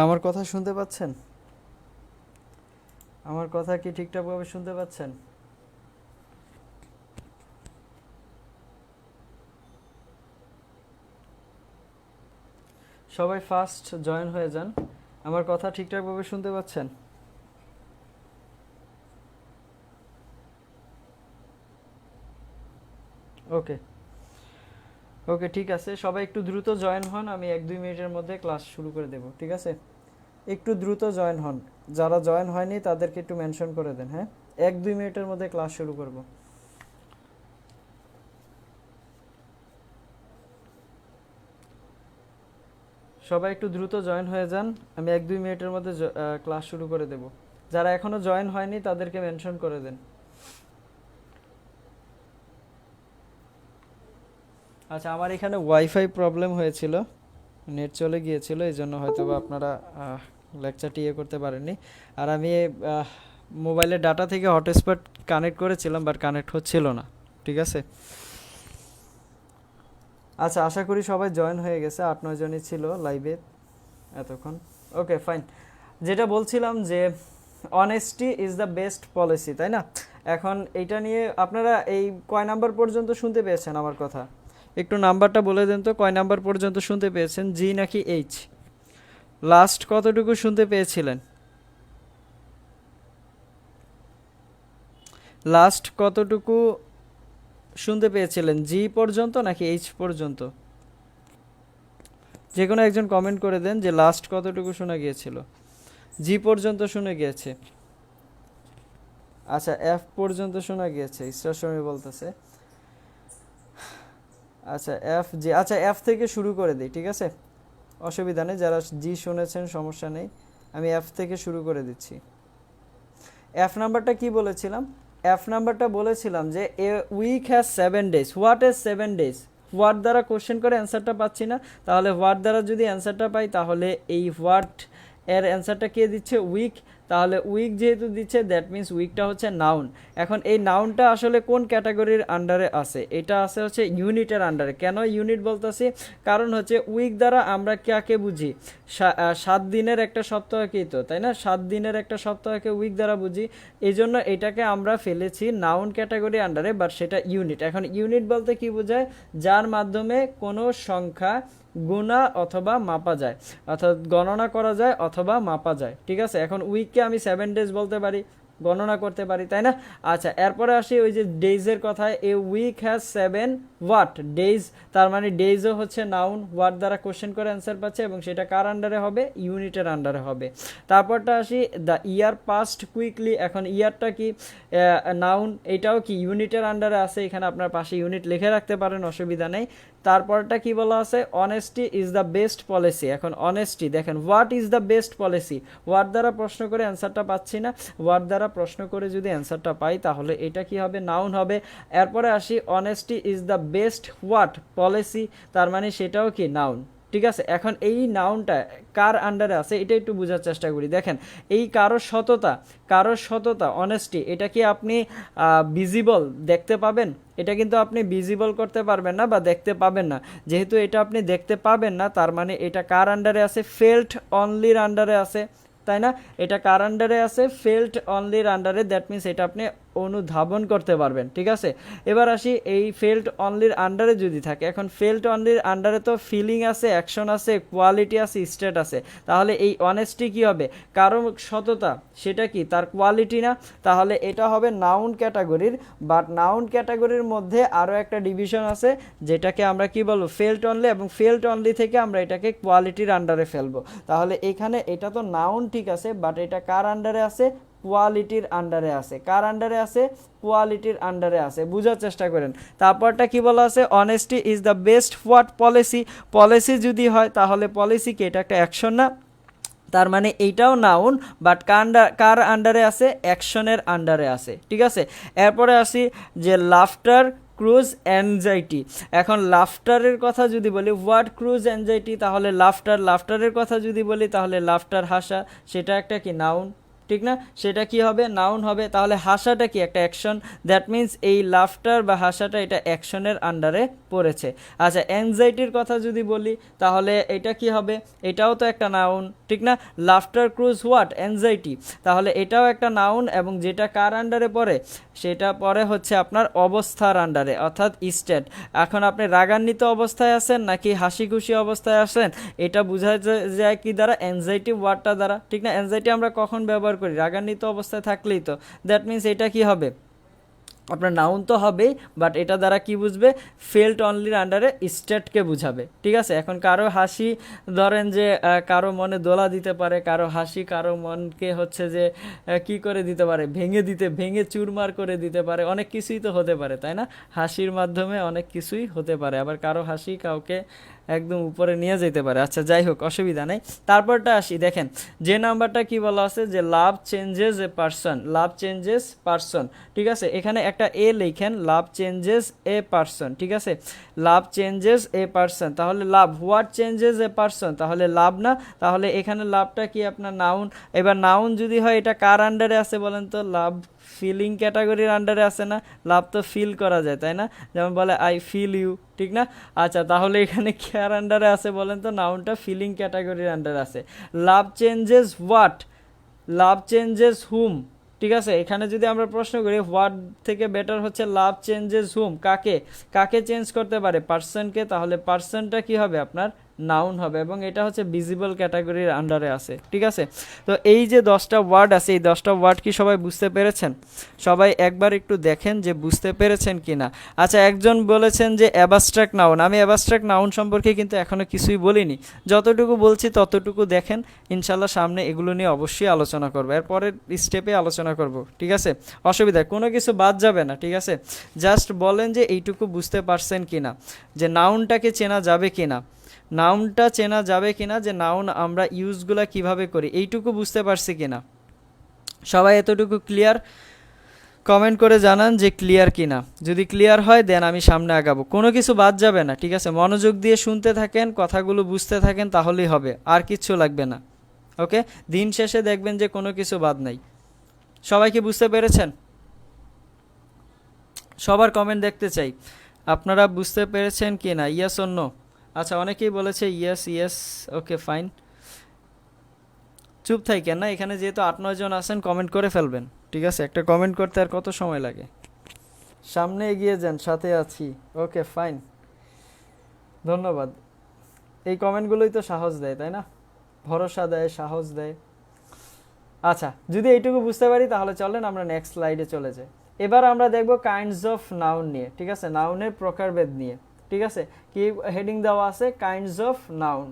আমার কথা শুনতে পাচ্ছেন? আমার কথা কি ঠিকঠাকভাবে শুনতে পাচ্ছেন? সবাই ফার্স্ট জয়েন হয়ে যান। আমার কথা ঠিকঠাকভাবে শুনতে পাচ্ছেন? ওকে ওকে, ঠিক আছে, সবাই একটু দ্রুত জয়েন হন। আমি 1-2 মিনিটের মধ্যে ক্লাস শুরু করে দেব, ঠিক আছে? একটু দ্রুত জয়েন হন। যারা জয়েন হয়নি তাদেরকে একটু মেনশন করে দেন, হ্যাঁ? 1-2 মিনিটের মধ্যে ক্লাস শুরু করব। সবাই একটু দ্রুত জয়েন হয়ে যান। আমি 1-2 মিনিটের মধ্যে ক্লাস শুরু করে দেব। যারা এখনো জয়েন হয়নি তাদেরকে মেনশন করে দেন। আচ্ছা, আমার এখানে ওয়াইফাই প্রবলেম হয়েছিল, নেট চলে গিয়েছিল, এই জন্য হয়তো বা আপনারা লেকচারটি করতে পারেননি। আর আমি মোবাইলের ডাটা থেকে হটস্পট কানেক্ট করেছিলাম, বাট কানেক্ট হচ্ছিল না, ঠিক আছে? আচ্ছা, আশা করি সবাই জয়েন হয়ে গেছে। 8-9 জনই ছিল লাইভে এতক্ষণ। ওকে, ফাইন। যেটা বলছিলাম যে honesty is the best policy, তাই না? এখন এইটা নিয়ে আপনারা এই কয় নাম্বার পর্যন্ত শুনতে পেয়েছেন আমার কথা? একটু নাম্বারটা বলে দেন তো, কয় নাম্বার পর্যন্ত শুনতে পেয়েছেন, জি নাকি এইচ? লাস্ট কতটুকু শুনতে পেয়েছিলেন? লাস্ট কতটুকু শুনতে পেয়েছিলেন, জি পর্যন্ত নাকি এইচ পর্যন্ত? যে কোনো একজন কমেন্ট করে দেন যে লাস্ট কতটুকু শোনা গিয়েছিল। জি পর্যন্ত শুনে গিয়েছে। আচ্ছা, এফ পর্যন্ত শোনা গিয়েছে, ইসরার সমী বলতেছে। আচ্ছা, এফ জি, আচ্ছা এফ থেকে শুরু করে দিই, ঠিক আছে? অসুবিধা নেই, যারা জি শুনেছেন সমস্যা নেই, আমি এফ থেকে শুরু করে দিচ্ছি। এফ নাম্বারটা কি বলেছিলাম? এফ নাম্বারটা বলেছিলাম যে a week has 7 days. What is 7 days? What দ্বারা কোশ্চেন করে অ্যান্সারটা পাচ্ছি না, তাহলে হোয়াট দ্বারা যদি অ্যান্সারটা পাই তাহলে এই হোয়াট এর অ্যান্সারটা কে দিচ্ছে? উইক। তাহলে উইক যেহেতু দিচ্ছে, দ্যাট মিন্স উইকটা হচ্ছে নাউন। এখন এই নাউনটা আসলে কোন ক্যাটাগরির আন্ডারে আছে? এটা আছে হচ্ছে ইউনিটের আন্ডারে। কেন ইউনিট বলতেছি? কারণ হচ্ছে উইক দ্বারা আমরা কাকে বুঝি? 7 দিনের একটা সপ্তাহকেই তো, তাই না? 7 দিনের একটা সপ্তাহকে উইক দ্বারা বুঝি, এই জন্য এটাকে আমরা ফেলেছি নাউন ক্যাটাগরি আন্ডারে, বাট সেটা ইউনিট। এখন ইউনিট বলতে কি বোঝায়? যার মাধ্যমে কোনো সংখ্যা গুণা অথবা মাপা যায়, অর্থাৎ গণনা করা যায় অথবা মাপা যায়, ঠিক আছে? এখন উইককে আমি 7 ডেজ বলতে পারি, গণনা করতে পারি, তাই না? আচ্ছা, এরপরে আসি ওই যে ডেজের কথায়। A week has 7 what days, তার মানে ডেজও হচ্ছে নাউন, হোয়াট দ্বারা কোশ্চেন করে অ্যান্সার পাচ্ছে, এবং সেটা কার আন্ডারে হবে? ইউনিটের আন্ডারে হবে। তারপরটা আসি দ্য ইয়ার পাস্ট কুইকলি। এখন ইয়ারটা কি? নাউন, এটাও কি ইউনিটের আন্ডারে আছে, এখানে আপনার পাশে ইউনিট লিখে রাখতে পারেন, অসুবিধা নেই। তারপরটা কি বলা আছে? Honesty is the best policy. এখন অনেস্টি দেখেন, what is the best policy? What দ্বারা প্রশ্ন করে অ্যান্সারটা পাচ্ছি না, হোয়াট দ্বারা প্রশ্ন করে যদি অ্যান্সারটা পাই তাহলে এটা কি হবে? নাউন হবে। এরপরে আসি honesty is the best what policy, তার মানে সেটাও কি নাউন, ঠিক আছে? এখন এই নাউনটা কার আন্ডারে আছে এটা একটু বোঝার চেষ্টা করি। দেখেন, এই কারোর সততা অনেস্টি, এটা কি আপনি ভিজিবল দেখতে পাবেন? এটা কিন্তু আপনি ভিজিবল করতে পারবেন না বা দেখতে পাবেন না। যেহেতু এটা আপনি দেখতে পাবেন না, তার মানে এটা কার আন্ডারে আছে? ফেল্ট অনলির আন্ডারে আছে, তাই না? এটা কার আন্ডারে আছে? ফেল্ট অনলির আন্ডারে, দ্যাট মিনস এটা আপনি অনুধাবন করতে পারবেন, ঠিক আছে? এবার আসি, এই ফেল্ট অনলির আন্ডারে যদি থাকে, এখন ফেল্ট অনলির আন্ডারে তো ফিলিং আছে, অ্যাকশন আছে, কোয়ালিটি আছে, স্টেট আছে, তাহলে এই অনেস্টি কি হবে? কারো সততা, সেটা কি তার কোয়ালিটি না? তাহলে এটা হবে নাউন ক্যাটাগরির। বাট নাউন ক্যাটাগরির মধ্যে আরও একটা ডিভিশন আছে, যেটাকে আমরা কি বলবো? ফেল্ট অনলি, এবং ফেল্ট অনলি থেকে আমরা এটাকে কোয়ালিটির আন্ডারে ফেলবো। তাহলে এখানে এটা তো নাউন, ঠিক আছে, বাট এটা কার আন্ডারে আছে? কোয়ালিটির আন্ডারে আছে। কার আন্ডারে আছে? কোয়ালিটির আন্ডারে আছে। বুঝার চেষ্টা করেন। তারপরটা কি বলা আছে? Honesty is the best what policy. Policy যদি হয় তাহলে পলিসি কি? এটা একটা অ্যাকশন না? তার মানে এইটাও নাউন, বাট কার আন্ডারে আছে? অ্যাকশনের আন্ডারে আছে, ঠিক আছে? এরপরে আসি যে লাফটার ক্রুজ অ্যাংজাইটি। এখন লাফটারের কথা যদি বলি, হোয়াট ক্রুজ অ্যাংজাইটি, তাহলে লাফটারের কথা যদি বলি তাহলে লাফটার হাসা, সেটা একটা কি? নাউন, ঠিক না, সেটা কি হবে, নাউন হবে। তাহলে হাসাটা কি একটা অ্যাকশন, দ্যাট মিন্স এই লাফটার বা হাসাটা এটা অ্যাকশনের আন্ডারে পড়েছে। আচ্ছা অ্যাংজাইটির কথা যদি বলি তাহলে এটা কি হবে, এটাও তো একটা নাউন, ঠিক না, লাফটার ক্রুজ হোয়াট, অ্যাংজাইটি, তাহলে এটাও একটা নাউন এবং যেটা কার আন্ডারে পড়ে, সেটা পরে হচ্ছে আপনার অবস্থার আন্ডারে, অর্থাৎ স্টেট। এখন আপনি রাগান্বিত অবস্থায় আছেন নাকি হাসি খুশি অবস্থায় আছেন, এটা বোঝা যায় কি দ্বারা, অ্যাংজাইটি ওয়ার্ডটা দ্বারা, ঠিক না। অ্যাংজাইটি আমরা কখন ব্যবহার করি, রাগান্বিত অবস্থায় থাকলেই তো, দ্যাট মিন্স এটা কি হবে, আপনার নাউন তো হবেই, বাট এটা দ্বারা কি বুঝবে, ফেল্ট অনলির আন্ডারে স্টেটকে বুঝাবে, ঠিক আছে। এখন কারো হাসি ধরেন যে কারো মনে দোলা দিতে পারে, কারো হাসি কারো মনকে হচ্ছে যে কি করে দিতে পারে, ভেঙে চুরমার করে দিতে পারে, অনেক কিছুই তো হতে পারে, তাই না, হাসির মাধ্যমে অনেক কিছুই হতে পারে। আবার কারো হাসি কাউকে একদম উপরে নিয়ে যেতে পারে। আচ্ছা যাই হোক, অসুবিধা নেই। তারপরটা আসি, দেখেন যে নাম্বারটা কি বলা আছে, যে love changes a person, love changes person, ঠিক আছে। এখানে একটা এ লিখেন, লাভ চেঞ্জেস এ পারসন, ঠিক আছে, লাভ চেঞ্জেস এ পারসন, তাহলে লাভ, হোয়াট চেঞ্জেস এ পারসন, তাহলে লাভ না, তাহলে এখানে লাভটা কি আপনার নাউন। এবার নাউন যদি হয় এটা কার আন্ডারে আছে বলেন তো, লাভ ফিলিং ক্যাটাগরির আন্ডারে আছে না, লাভ তো ফিল করা যায়, তাই না, যেমন বলে আই ফিল ইউ, ঠিক না। আচ্ছা তাহলে এখানে কার আন্ডারে আছে বলেন তো, নাউনটা ফিলিং ক্যাটাগরির আন্ডারে আছে। লাভ চেঞ্জেস হোয়াট, লাভ চেঞ্জেস হুম, ঠিক আছে। এখানে যদি আমরা প্রশ্ন করি হোয়াট থেকে বেটার হচ্ছে লাভ চেঞ্জেস হুম, কাকে, কাকে চেঞ্জ করতে পারে, পার্সনকে, তাহলে পার্সনটা কি হবে আপনার নাউন হবে, এবং এটা হচ্ছে ভিজিবল ক্যাটাগরির আন্ডারে আছে, ঠিক আছে। তো এই যে 10টা ওয়ার্ড আছে, এই 10টা ওয়ার্ড কি সবাই বুঝতে পেরেছেন, সবাই একবার একটু দেখেন যে বুঝতে পেরেছেন কিনা। আচ্ছা একজন বলেছেন যে অ্যাবস্ট্রাক্ট নাউন, আমি অ্যাবস্ট্রাক্ট নাউন সম্পর্কে কিন্তু এখনো কিছুই বলিনি, যতটুকু বলছি ততটুকু দেখেন, ইনশাল্লাহ সামনে এগুলো নিয়ে অবশ্যই আলোচনা করবো, এরপরের স্টেপে আলোচনা করব, ঠিক আছে, অসুবিধা, কোনো কিছু বাদ যাবে না, ঠিক আছে। জাস্ট বলেন যে এইটুকু বুঝতে পারছেন কিনা, যে নাউনটাকে চেনা যাবে কিনা, নাউনটা চেনা যাবে কিনা, যে নাউন আমরা ইউজগুলা কিভাবে করি, এইটুকু বুঝতে পারছি কিনা। সবাই এতটুকু ক্লিয়ার, কমেন্ট করে জানান যে ক্লিয়ার কিনা। যদি ক্লিয়ার হয় দেন আমি সামনে আগাবো, কোনো কিছু বাদ যাবে না, ঠিক আছে। মনোযোগ দিয়ে শুনতে থাকেন, কথাগুলো বুঝতে থাকেন, তাহলেই হবে, আর কিচ্ছু লাগবে না। ওকে, দিন শেষে দেখবেন যে কোনো কিছু বাদ নাই। সবাই কি বুঝতে পেরেছেন? সবার কমেন্ট দেখতে চাই, আপনারা বুঝতে পেরেছেন কি না, ইয়েস অর নো। আচ্ছা অনেকেই বলেছে ইয়েস ইয়েস, ওকে ফাইন। চুপ থাকেন না, এখানে যেহেতু 8-9 জন আছেন, কমেন্ট করে ফেলবেন, ঠিক আছে। একটা কমেন্ট করতে আর কত সময় লাগে, সামনে এগিয়ে যান, সাথে আছি। ওকে ফাইন, ধন্যবাদ। এই কমেন্টগুলোই তো সাহস দেয়, তাই না, ভরসা দেয়, সাহস দেয়। আচ্ছা যদি এইটুকু বুঝতে পারি তাহলে চলেন আমরা নেক্সট স্লাইডে চলে যাই। এবার আমরা দেখব কাইন্ডস অফ নাউন নিয়ে, ঠিক আছে, নাউনের প্রকারভেদ নিয়ে, ঠিক আছে। কি হেডিং দেওয়া আছে, কাইন্ডস অফ নাউন,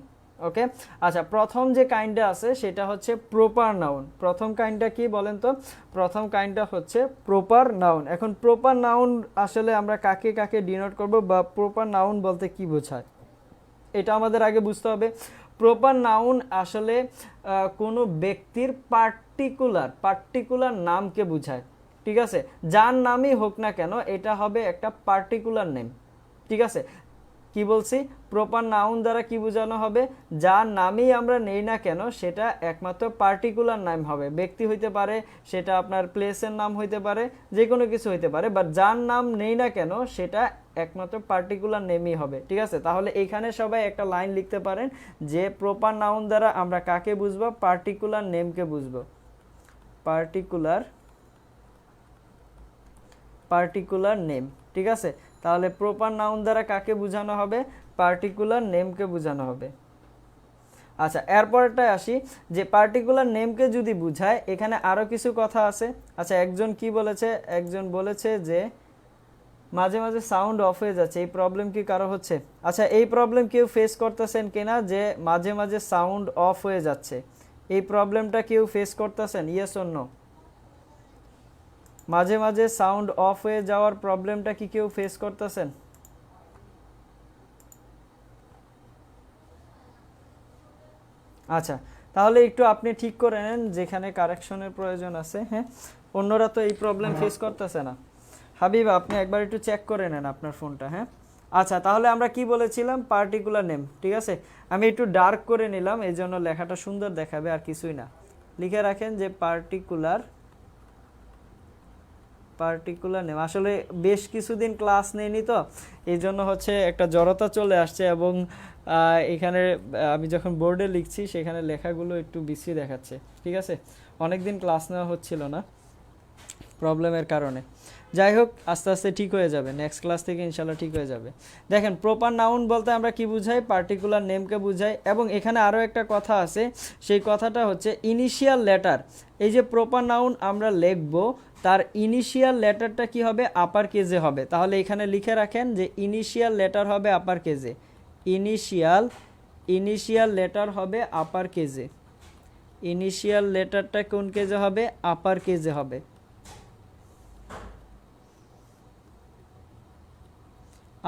ওকে। আচ্ছা প্রথম যে কাইন্ডটা আছে সেটা হচ্ছে প্রপার নাউন। প্রথম কাইন্ডটা কি বলেন তো, প্রথম কাইন্ডটা হচ্ছে প্রপার নাউন। এখন প্রপার নাউন আসলে আমরা কাকে কাকে ডিনোট করব, বা প্রপার নাউন বলতে কি বোঝায় এটা আমাদের আগে বুঝতে হবে। প্রপার নাউন আসলে কোনো ব্যক্তির পার্টিকুলার নামকে বোঝায়, ঠিক আছে, যার নামই হোক না কেন এটা হবে একটা পার্টিকুলার নেম, ঠিক আছে। কি বলছি, প্রপার নাউন দ্বারা কি বোঝানো হবে, যার নামই আমরা নেই না কেন সেটা একমাত্র পার্টিকুলার নাম হবে। ব্যক্তি হইতে পারে, সেটা আপনার প্লেসের নাম হইতে পারে, যে কোনো কিছু হইতে পারে, বাট যার নাম নেই না কেন সেটা একমাত্র পার্টিকুলার নেমই হবে, ঠিক আছে। তাহলে এখানে সবাই একটা লাইন লিখতে পারেন যে প্রপার নাউন দ্বারা আমরা কাকে বুঝবো, পার্টিকুলার নেমকে বুঝবো, পার্টিকুলার নেম, ঠিক আছে। তাহলে প্রপার নাউন দ্বারা কাকে বোঝানো হবে, পার্টিকুলার নেমকে বোঝানো হবে। আচ্ছা এরপরটায় আসি, যে পার্টিকুলার নেমকে যদি বুঝায় এখানে আরো কিছু কথা আছে। আচ্ছা একজন কি বলেছে, একজন বলেছে যে মাঝে মাঝে সাউন্ড অফ হয়ে যাচ্ছে, এই প্রবলেম কি কারো হচ্ছে? আচ্ছা এই প্রবলেম কেউ ফেস করতেছেন কিনা, যে মাঝে মাঝে সাউন্ড অফ হয়ে যাচ্ছে, এই প্রবলেমটা কেউ ফেস করতেছেন, ইয়েস অর নো? মাঝে মাঝে সাউন্ড অফ হয়ে যাওয়ার প্রবলেমটা কি কেউ ফেস করতেছেন? আচ্ছা তাহলে একটু আপনি ঠিক করে নেন যেখানে কারেকশনের প্রয়োজন আছে, হ্যাঁ, অন্যরা তো এই প্রবলেম ফেস করতেছে না। হাবিব আপনি একবার একটু চেক করে নেন আপনার ফোনটা, হ্যাঁ। আচ্ছা তাহলে আমরা কি বলেছিলাম, পার্টিকুলার নেম, ঠিক আছে। আমি একটু ডার্ক করে নিলাম, এই জন্য লেখাটা সুন্দর দেখাবে, আর কিছুই না। লিখে রাখেন যে পার্টিকুলার নেম। আসলে বেশ কিছুদিন ক্লাস নেইনি তো এই জন্য হচ্ছে একটা জড়তা চলে আসছে, এবং এখানে আমি যখন বোর্ডে লিখছি সেখানে লেখাগুলো একটু বিশ্রী দেখাচ্ছে। ঠিক আছে, অনেকদিন ক্লাস নেওয়া হচ্ছিল না প্রবলেমের কারণে। যাই হোক, আস্তে আস্তে ঠিক হয়ে যাবে, নেক্সট ক্লাস থেকে ইনশাল্লাহ ঠিক হয়ে যাবে। দেখেন, প্রপার নাউন বলতে আমরা কি বুঝাই? পার্টিকুলার নেমকে বুঝাই। এবং এখানে আরও একটা কথা আছে, সেই কথাটা হচ্ছে ইনিশিয়াল লেটার। এই যে প্রপার নাউন আমরা লিখব, তার ইনিশিয়াল লেটারটা কি হবে? আপার কেজে হবে। তাহলে এখানে লিখে রাখেন যে ইনিশিয়াল লেটার হবে আপার কেজে। ইনিশিয়াল লেটার হবে আপার কেজে। ইনিশিয়াল লেটারটা কোন কেজে হবে? আপার কেজে হবে।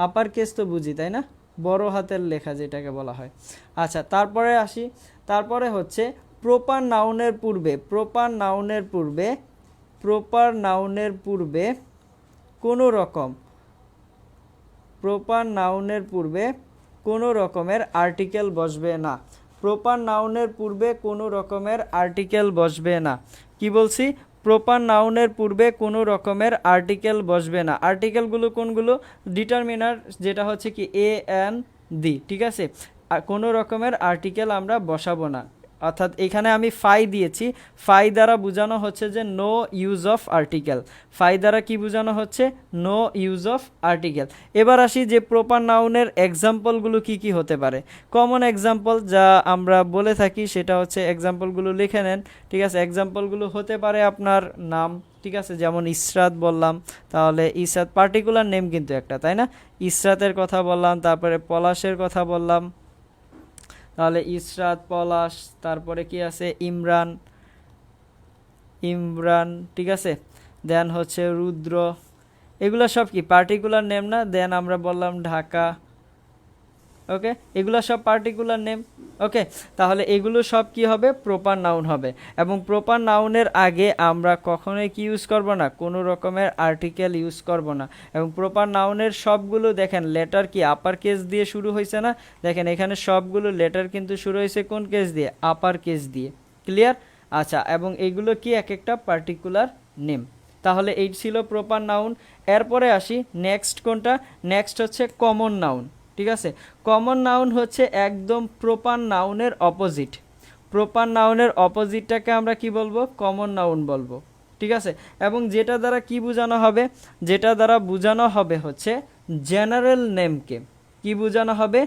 আপার কেস তো বুঝি, তাই না? বড় হাতের লেখা যেটাকে বলা হয়। আচ্ছা, তারপরে আসি। তারপরে হচ্ছে প্রপার নাউনের পূর্বে কোনো রকমের আর্টিকেল বসবে না। প্রপার নাউনের পূর্বে কোনো রকমের আর্টিকেল বসবে না। কি বলছি? প্রপার নাউনের পূর্বে কোনো রকমের আর্টিকেল বসবে না। আর্টিকেলগুলো কোনগুলো? ডিটারমিনার, যেটা হচ্ছে কি এ এন দি। ঠিক আছে, কোনো রকমের আর্টিকেল আমরা বসাবো না। অর্থাৎ এখানে আমি ফাই দিয়েছি, ফাই দ্বারা বোঝানো হচ্ছে যে নো ইউজ অফ আর্টিকেল। ফাই দ্বারা কি বোঝানো হচ্ছে? No use of article. এবার আসি যে প্রপার নাউনের এক্সাম্পলগুলো কি কি হতে পারে। কমন এক্সাম্পল যা আমরা বলে থাকি সেটা হচ্ছে, এক্সাম্পলগুলো লিখে নেন। ঠিক আছে, এক্সাম্পলগুলো হতে পারে আপনার নাম। ঠিক আছে, যেমন ইসরাত বললাম, তাহলে ইসরাত পার্টিকুলার নেম কিন্তু একটা, তাই না? ইসরাতের কথা বললাম, তারপরে পলাশের কথা বললাম, তাহলে ইসরাত, পলাশ, তারপরে কি আছে? ইমরান। ঠিক আছে, দেন হচ্ছে রুদ্র। এগুলো সব কি পার্টিকুলার নেম না? দেন আমরা বললাম ঢাকা। ওকে, এগুলো সব পার্টিকুলার নেম। ওকে, তাহলে এগুলো সব কি হবে? প্রপার নাউন হবে। এবং প্রপার নাউনের আগে আমরা কখনোই কি ইউজ করব না? কোনো রকমের আর্টিকেল ইউজ করব না। এবং প্রপার নাউনের সবগুলো দেখেন লেটার কি আপার কেস দিয়ে শুরু হয়েছে না? দেখেন এখানে সবগুলো লেটার কিন্তু শুরু হয়েছে কোন কেস দিয়ে? আপার কেস দিয়ে। ক্লিয়ার? আচ্ছা, এবং এগুলো কি এক একটা পার্টিকুলার নেম। তাহলে এই ছিল প্রপার নাউন। এরপরে আসি নেক্সট কোনটা? নেক্সট হচ্ছে কমন নাউন। ঠিক আছে, কমন নাউন হচ্ছে একদম প্রপার নাউনের অপোজিট। প্রপার নাউনের অপোজিটটাকে আমরা কি বলবো? কমন নাউন বলবো। ঠিক আছে, এবং যেটা দ্বারা কি বোঝানো হবে? যেটা দ্বারা বোঝানো হবে হচ্ছে জেনারেল নেমকে। কি বোঝানো হবে?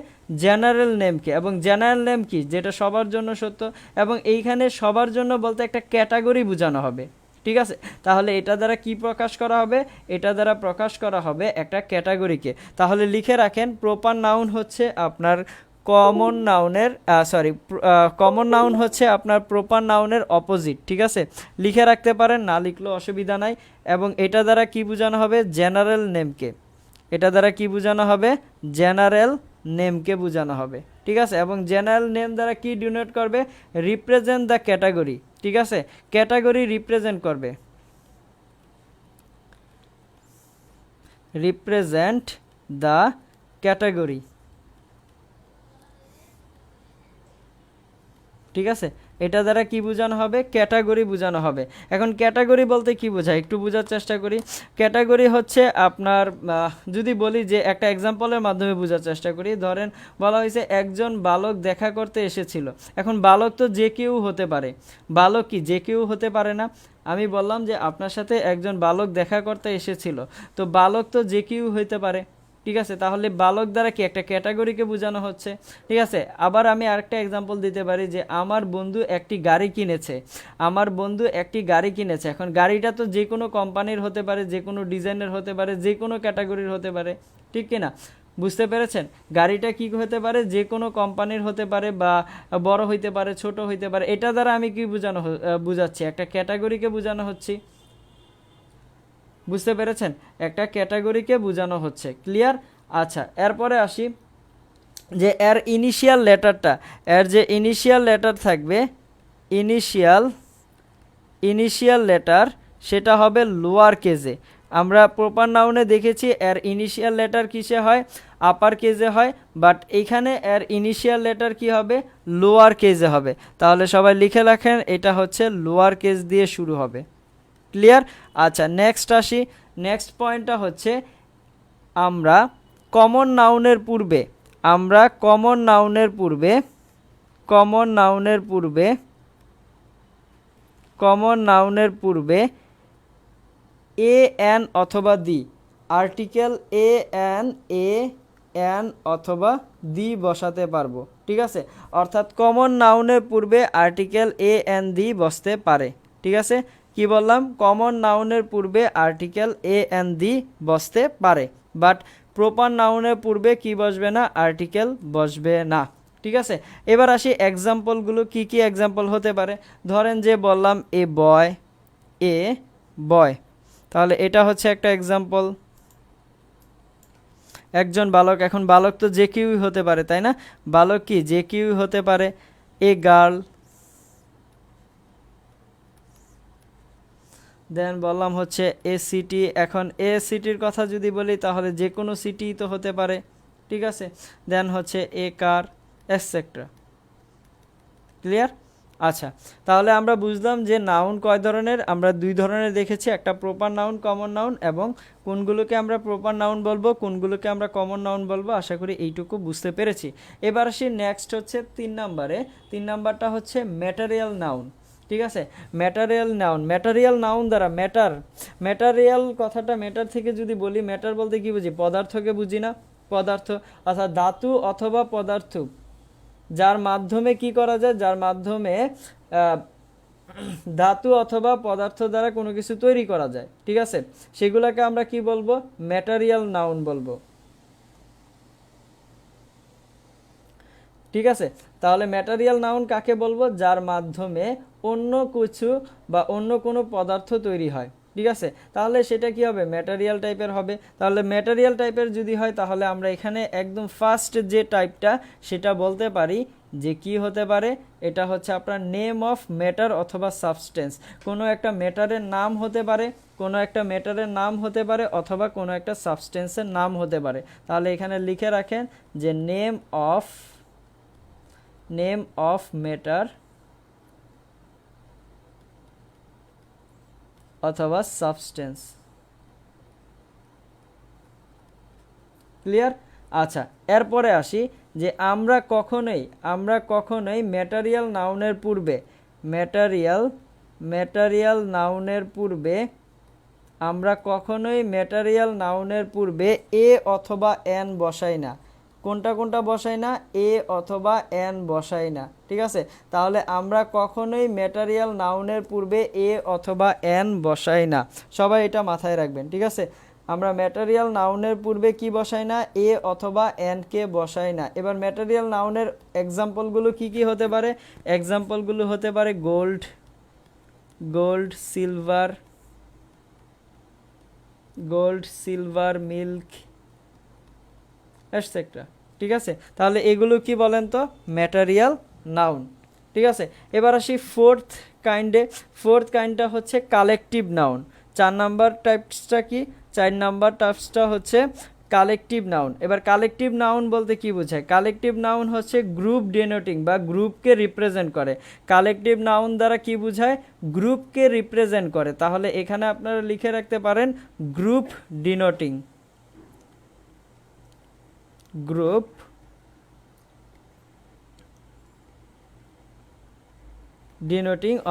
জেনারেল নেমকে। এবং জেনারেল নেম কি? যেটা সবার জন্য সত্য। এবং এইখানে সবার জন্য বলতে একটা ক্যাটাগরি বোঝানো হবে। ঠিক আছে, তাহলে এটা দ্বারা কি প্রকাশ করা হবে? এটা দ্বারা প্রকাশ করা হবে একটা ক্যাটাগরিকে। তাহলে লিখে রাখেন, প্রপার নাউন হচ্ছে আপনার কমন নাউন হচ্ছে আপনার প্রপার নাউনের অপোজিট। ঠিক আছে, লিখে রাখতে পারেন, না লিখলেও অসুবিধা নাই। এবং এটা দ্বারা কি বোঝানো হবে? জেনারেল নেমকে। এটা দ্বারা কি বোঝানো হবে? জেনারেল নেমকে বোঝানো হবে। ঠিক আছে, এবং জেনারেল নেম দ্বারা কি ডিনোট করবে? Represent the category. ঠিক আছে, ক্যাটাগরি রিপ্রেজেন্ট করবে। Represent the category. ঠিক আছে, এটা দ্বারা কি বোঝানো হবে? ক্যাটাগরি বোঝানো হবে। এখন ক্যাটাগরি বলতে কি বোঝায় একটু বোঝার চেষ্টা করি। ক্যাটাগরি হচ্ছে আপনার, যদি বলি যে একটা এক্সাম্পলের মাধ্যমে বোঝার চেষ্টা করি। ধরেন বলা হয়েছে একজন বালক দেখা করতে এসেছিল। এখন বালক তো যে কেউ হতে পারে। বালক কি যে কেউ হতে পারে না? আমি বললাম যে আপনার সাথে একজন বালক দেখা করতে এসেছিল, তো বালক তো যে কেউ হইতে পারে। ঠিক আছে, তাহলে বালক দ্বারা কি একটা ক্যাটাগরিকে বোঝানো হচ্ছে। ঠিক আছে, আবার আমি আরেকটা এক্সাম্পল দিতে পারি যে আমার বন্ধু একটি গাড়ি কিনেছে। এখন গাড়িটা তো যে কোনো কোম্পানির হতে পারে, যে কোনো ডিজাইনের হতে পারে, যে কোনো ক্যাটাগরির হতে পারে। ঠিক কিনা? বুঝতে পেরেছেন? গাড়িটা কি হতে পারে? যে কোনো কোম্পানির হতে পারে, বা বড় হইতে পারে, ছোট হইতে পারে। এটা দ্বারা আমি কি বুঝাচ্ছি? একটা ক্যাটাগরিকে বোঝানো হচ্ছে। বুঝতে পেরেছেন? একটা ক্যাটাগরিকে বোঝানো হচ্ছে। ক্লিয়ার? আচ্ছা, এরপরে আসি যে এর ইনিশিয়াল লেটারটা, এর যে ইনিশিয়াল লেটার থাকবে, ইনিশিয়াল লেটার সেটা হবে লোয়ার কেজে। আমরা প্রপার নাউনে দেখেছি এর ইনিশিয়াল লেটার কিসে হয়, আপার কেজে হয়, বাট এখানে এর ইনিশিয়াল লেটার কি হবে, লোয়ার কেজে হবে। তাহলে সবাই লিখে রাখেন এটা হচ্ছে লোয়ার কেজ দিয়ে শুরু হবে। ক্লিয়ার? আচ্ছা, নেক্সট আসি। নেক্সট পয়েন্টটা হচ্ছে আমরা কমন নাউনের পূর্বে কমন নাউনের পূর্বে এ এন অথবা দি, আর্টিকেল এ এন অথবা দি বসাতে পারবো। ঠিক আছে, অর্থাৎ কমন নাউনের পূর্বে আর্টিকেল এ এন দি বসতে পারে। ঠিক আছে, কি বললাম, কমন নাউনের পূর্বে আর্টিকেল এ এন দি বসতে পারে, বাট প্রপার নাউনের পূর্বে কি বসবে না, আর্টিকেল বসবে না। ঠিক আছে, এবার আসি এক্সাম্পলগুলো, কি কি এক্সাম্পল হতে পারে। ধরেন যে বললাম এ বয়, তাহলে এটা হচ্ছে একটা এক্সাম্পল। একজন বালক, এখন বালক তো যে কেউই হতে পারে, তাই না? বালক কি যে কেউই হতে পারে। এ গার্ল, দেন বললাম হচ্ছে এ সিটি। এখন এ সিটির কথা যদি বলি তাহলে যে কোনো সিটি তো হতে পারে। ঠিক আছে, দেন হচ্ছে এ কার, এটসেট্রা। ক্লিয়ার? আচ্ছা, তাহলে আমরা বুঝলাম যে নাউন কয় ধরনের, আমরা দুই ধরনের দেখেছি, একটা প্রপার নাউন, কমন নাউন, এবং কোনগুলোকে আমরা প্রপার নাউন বলবো, কোনগুলোকে আমরা কমন নাউন বলবো। আশা করি এইটুকু বুঝতে পেরেছি। এবার আসি নেক্সট হচ্ছে 3 নাম্বারে। 3 নাম্বারটা হচ্ছে ম্যাটেরিয়াল নাউন। ঠিক আছে, ম্যাটেরিয়াল নাউন দ্বারা ম্যাটেরিয়াল কথাটা ম্যাটার থেকে যদি বলি, ম্যাটার বলতে কি বুঝি, পদার্থকে বুঝি না, পদার্থ অর্থাৎ ধাতু অথবা পদার্থ, যার মাধ্যমে কি করা যায়, যার মাধ্যমে ধাতু অথবা পদার্থ দ্বারা কোনো কিছু তৈরি করা যায়। ঠিক আছে, সেগুলোকে আমরা কি বলবো, ম্যাটেরিয়াল নাউন বলবো। ঠিক আছে, তাহলে ম্যাটেরিয়াল নাউন কাকে বলবো, যার মাধ্যমে অন্য কিছু বা অন্য কোনো পদার্থ তৈরি হয়। ঠিক আছে, তাহলে সেটা কি হবে, ম্যাটেরিয়াল টাইপের হবে। তাহলে ম্যাটেরিয়াল টাইপের যদি হয় তাহলে আমরা এখানে একদম ফার্স্ট যে টাইপটা সেটা বলতে পারি যে কি হতে পারে, এটা হচ্ছে আপনার নেম অফ ম্যাটার অথবা সাবস্টেন্স। কোনো একটা ম্যাটারের নাম হতে পারে, অথবা কোনো একটা সাবস্টেন্সের নাম হতে পারে। তাহলে এখানে লিখে রাখেন যে নেম অফ ম্যাটার অথবা সাবস্টেন্স। ক্লিয়ার? আচ্ছা, এরপরে আসি যে আমরা কখনোই ম্যাটেরিয়াল নাউনের পূর্বে এ অথবা এন বসাই না। কোনটা বসাই না, এ অথবা এন বসাই না। ঠিক আছে, তাহলে আমরা কখনোই ম্যাটেরিয়াল নাউনের পূর্বে এ অথবা এন বসাই না। সবাই এটা মাথায় রাখবেন। ঠিক আছে, আমরা ম্যাটেরিয়াল নাউনের পূর্বে কি বসাই না, এ অথবা এন কে বসাই না। এবার ম্যাটেরিয়াল নাউনের এক্সাম্পলগুলো কি কি হতে পারে, এক্সাম্পলগুলো হতে পারে গোল্ড, সিলভার, মিল্ক, এটসেট্রা। ঠিক আছে, তাহলে এগুলো কি বলেন তো, ম্যাটেরিয়াল নাউন। ঠিক আছে, এবার আসি ফোর্থ কাইন্ডটা হচ্ছে কালেকটিভ নাউন। 4 নাম্বার টাইপসটা কি, 4 নাম্বার টাইপসটা হচ্ছে কালেকটিভ নাউন। এবার কালেকটিভ নাউন বলতে কি বোঝায়, কালেকটিভ নাউন হচ্ছে গ্রুপ ডিনোটিং বা গ্রুপকে রিপ্রেজেন্ট করে। কালেকটিভ নাউন দ্বারা কি বোঝায়, গ্রুপকে রিপ্রেজেন্ট করে। তাহলে এখানে আপনারা লিখে রাখতে পারেন গ্রুপ ডিনোটিং,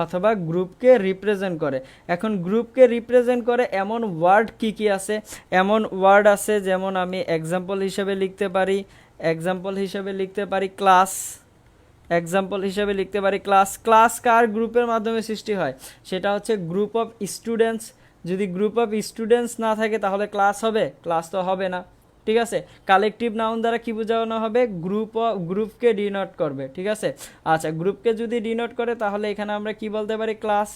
অথবা গ্রুপকে রিপ্রেজেন্ট করে। এখন গ্রুপকে রিপ্রেজেন্ট করে এমন ওয়ার্ড কি আছে, এমন ওয়ার্ড আছে যেমন আমি এক্সাম্পল হিসেবে লিখতে পারি ক্লাস। ক্লাস কার গ্রুপের মাধ্যমে সৃষ্টি হয়, সেটা হচ্ছে গ্রুপ অফ স্টুডেন্টস। যদি গ্রুপ অফ স্টুডেন্টস না থাকে তাহলে ক্লাস হবে, ক্লাস তো হবে না। ঠিক আছে, কালেকটিভ নাউন দ্বারা কি বোঝানো হবে, গ্রুপকে ডিনোট করবে। ঠিক আছে, আচ্ছা, গ্রুপকে যদি ডিনোট করে তাহলে এখানে আমরা কি বলতে পারি, ক্লাস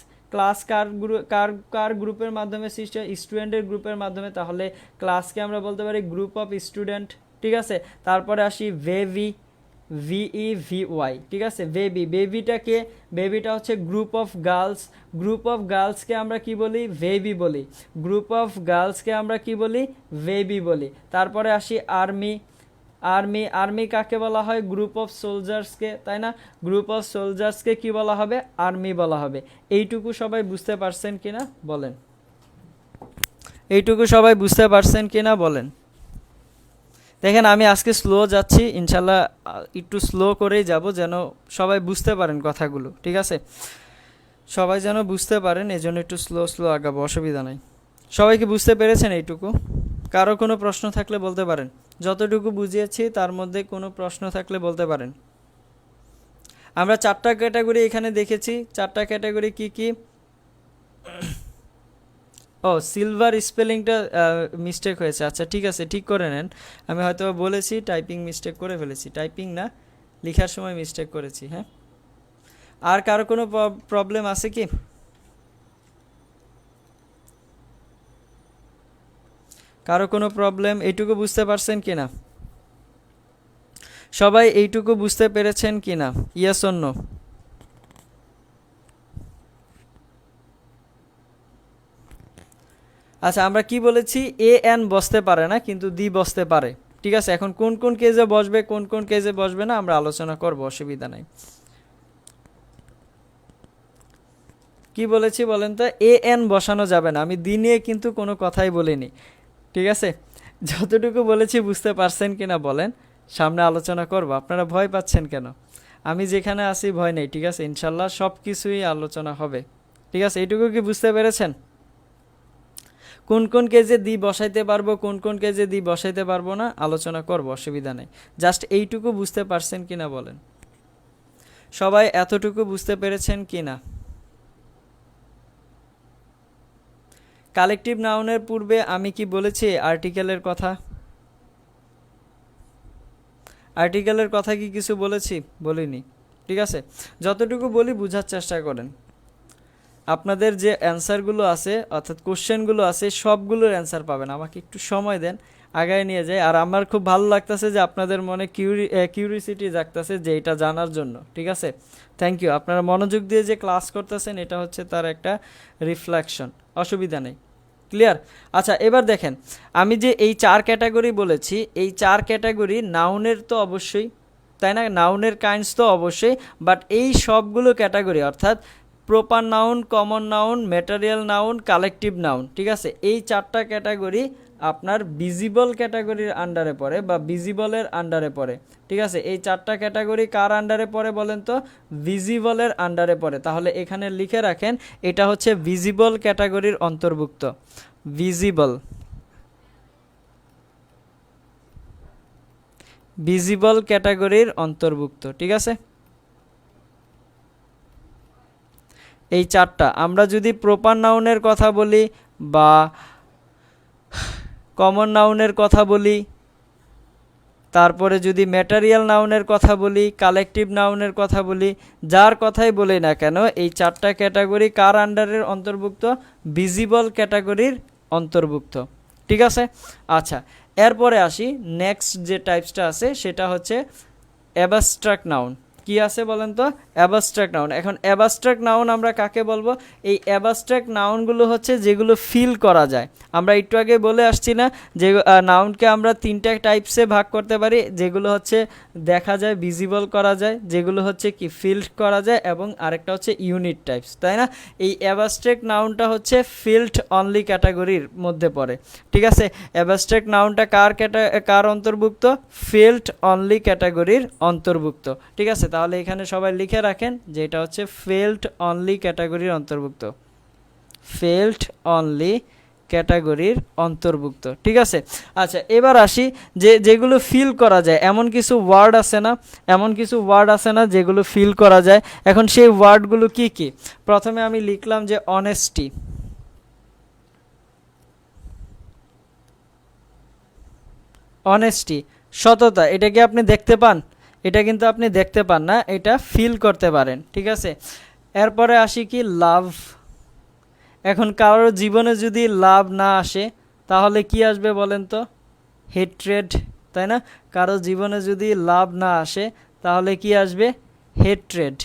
কার গ্রুপের মাধ্যমে সৃষ্টি হয়, স্টুডেন্টের গ্রুপের মাধ্যমে। তাহলে ক্লাসকে আমরা বলতে পারি গ্রুপ অফ স্টুডেন্ট। ঠিক আছে, তারপরে আসি VEVY, ঠিক আছে। বেবি, বেবিটাকে, বেবিটা হচ্ছে group of girls, group of গার্লসকে আমরা কি বলি, বেবি বলি। গ্রুপ অফ গার্লসকে আমরা কি বলি, বেবি বলি। তারপরে আসি আর্মি, আর্মি, আর্মি কাকে বলা হয়, গ্রুপ অফ সোলজার্সকে, তাই না। গ্রুপ অফ সোলজার্সকে কি বলা হবে, আর্মি বলা হবে। এইটুকু সবাই বুঝতে পারছেন কিনা বলেন, এইটুকু সবাই বুঝতে পারছেন কিনা বলেন। দেখেন আমি আজকে স্লো যাচ্ছি, ইনশাল্লাহ একটু স্লো করেই যাব, যেন সবাই বুঝতে পারেন কথাগুলো, ঠিক আছে। সবাই যেন বুঝতে পারেন, এই জন্য একটু স্লো স্লো আগাবো, অসুবিধা নাই। সবাইকে বুঝতে পেরেছেন এইটুকু? কারো কোনো প্রশ্ন থাকলে বলতে পারেন, যতটুকু বুঝিয়েছি তার মধ্যে কোনো প্রশ্ন থাকলে বলতে পারেন। আমরা 4টা ক্যাটাগরি এখানে দেখেছি। 4টা ক্যাটাগরি কি কি? ও, সিলভার স্পেলিংটা মিস্টেক হয়েছে, আচ্ছা ঠিক আছে, ঠিক করে নেন। আমি হয়তো বলেছি, টাইপিং মিস্টেক করে ফেলেছি, টাইপিং না, লেখার সময় মিস্টেক করেছি। হ্যাঁ, আর কারো কোনো প্রবলেম আছে কি? কারো কোনো প্রবলেম? এইটুকু বুঝতে পারছেন কিনা সবাই? এইটুকু বুঝতে পেরেছেন কিনা? Yes or no? আচ্ছা, আমরা কি বলেছি, এ এন বসতে পারে না কিন্তু দি বসতে পারে, ঠিক আছে। এখন কোন কোন কেজে বসবে, কোন কোন কেজে বসবে না আমরা আলোচনা করব, অসুবিধা নাই। কি বলেছি বলেন তো? এ এন বসানো যাবে না। আমি দি নিয়ে কিন্তু কোনো কথাই বলিনি, ঠিক আছে। যতটুকু বলেছি বুঝতে পারছেন কিনা বলেন, সামনে আলোচনা করব। আপনারা ভয় পাচ্ছেন কেন? আমি যেখানে আছি ভয় নেই, ঠিক আছে। ইনশাল্লাহ সব কিছুই আলোচনা হবে, ঠিক আছে। এইটুকু কি বুঝতে পেরেছেন? কোন কোন কেজে দি বসাইতে পারবো, কোন কোন কেজে দি বসাইতে পারবো না আলোচনা করব, অসুবিধা নেই। জাস্ট এইটুকু বুঝতে পারছেন কিনা বলেন, সবাই এতটুকু বুঝতে পেরেছেন কিনা? কালেকটিভ নাউনের পূর্বে আমি কি বলেছি আর্টিকেলের কথা? আর্টিকেলের কথা কি কিছু বলেছি? বলিনি, ঠিক আছে। যতটুকু বলি বোঝার চেষ্টা করেন। আপনাদের যে অ্যান্সারগুলো আছে, অর্থাৎ কোশ্চেনগুলো আছে, সবগুলোর অ্যান্সার পাবেন। আমাকে একটু সময় দেন, আগায় নিয়ে যাই। আর আমার খুব ভালো লাগতেছে যে আপনাদের মনে কিউরিসিটি জাগতেছে যে এটা জানার জন্য, ঠিক আছে। Thank you. আপনারা মনোযোগ দিয়ে যে ক্লাস করতেছেন, এটা হচ্ছে তার একটা রিফ্লেকশন, অসুবিধা নেই। ক্লিয়ার? আচ্ছা, এবার দেখেন, আমি যে এই 4 ক্যাটাগরি বলেছি, এই 4 ক্যাটাগরি নাউনের তো অবশ্যই, তাই না, নাউনের কাইন্ডস তো অবশ্যই, বাট এই সবগুলো ক্যাটাগরি অর্থাৎ proper noun, common noun, material noun, collective noun, ঠিক আছে, এই 4টা ক্যাটাগরি আপনার ভিজিবল ক্যাটাগরির আন্ডারে পড়ে বা ভিজিবলের আন্ডারে পড়ে, ঠিক আছে। এই 4টা ক্যাটাগরি কার আন্ডারে পড়ে বলেন তো? ভিজিবলের আন্ডারে পড়ে। তাহলে এখানে লিখে রাখেন, এটা হচ্ছে ভিজিবল ক্যাটাগরির অন্তর্ভুক্ত। ভিজিবল, ভিজিবল ক্যাটাগরির অন্তর্ভুক্ত, ঠিক আছে। এই 4টা। আমরা যদি প্রপার নাউনের কথা বলি বা কমন নাউনের কথা বলি, তারপরে যদি ম্যাটেরিয়াল নাউনের কথা বলি, কালেকটিভ নাউনের কথা বলি, যার কথাই বলি না কেন, এই 4টা ক্যাটাগরি কার আন্ডারের অন্তর্ভুক্ত? ভিজিবল ক্যাটাগরির অন্তর্ভুক্ত, ঠিক আছে। আচ্ছা, এরপরে আসি, নেক্সট যে টাইপসটা আছে সেটা হচ্ছে অ্যাবস্ট্রাক্ট নাউন। কি আছে বলেন তো? Abstract noun. এখন অ্যাবস্ট্রাক্ট নাউন আমরা কাকে বলবো? এই অ্যাবস্ট্রাক্ট নাউনগুলো হচ্ছে যেগুলো ফিল করা যায়। আমরা একটু আগে বলে আসছি না যে নাউনকে আমরা 3টা টাইপসে ভাগ করতে পারি, যেগুলো হচ্ছে দেখা যায়, ভিজিবল করা যায়, যেগুলো হচ্ছে কি ফিল্ড করা যায়, এবং আরেকটা হচ্ছে ইউনিট টাইপস, তাই না। এই অ্যাবস্ট্রাক্ট নাউনটা হচ্ছে ফিল্ড অনলি ক্যাটাগরির মধ্যে পড়ে, ঠিক আছে। অ্যাবস্ট্রাক্ট নাউনটা কার অন্তর্ভুক্ত? ফিল্ড অনলি ক্যাটাগরির অন্তর্ভুক্ত, ঠিক আছে। তাহলে এখানে সবাই লিখে রাখেন যে এটা হচ্ছে ফিল্ড অনলি ক্যাটাগরির অন্তর্ভুক্ত, ফিল্ড অনলি ক্যাটাগরির অন্তর্ভুক্ত, ঠিক আছে। আচ্ছা, এবার আসি যেগুলো ফিল করা যায়, এমন কিছু ওয়ার্ড আছে না, এমন কিছু ওয়ার্ড আছে না যেগুলো ফিল করা যায়। এখন সেই ওয়ার্ডগুলো কি কি? প্রথমে আমি লিখলাম যে অনেস্টি, অনেস্টি, সততা। এটা কি আপনি দেখতে পান? এটা কিন্তু আপনি দেখতে পান না, এটা ফিল করতে পারেন, ঠিক আছে। এরপরে আসি কি, লাভ। এখন কারোর জীবনে যদি লাভ না আসে তাহলে কি আসবে বলেন তো? হেট্রেড, তাই না। কারো জীবনে যদি লাভ না আসে তাহলে কি আসবে? হেট্রেড।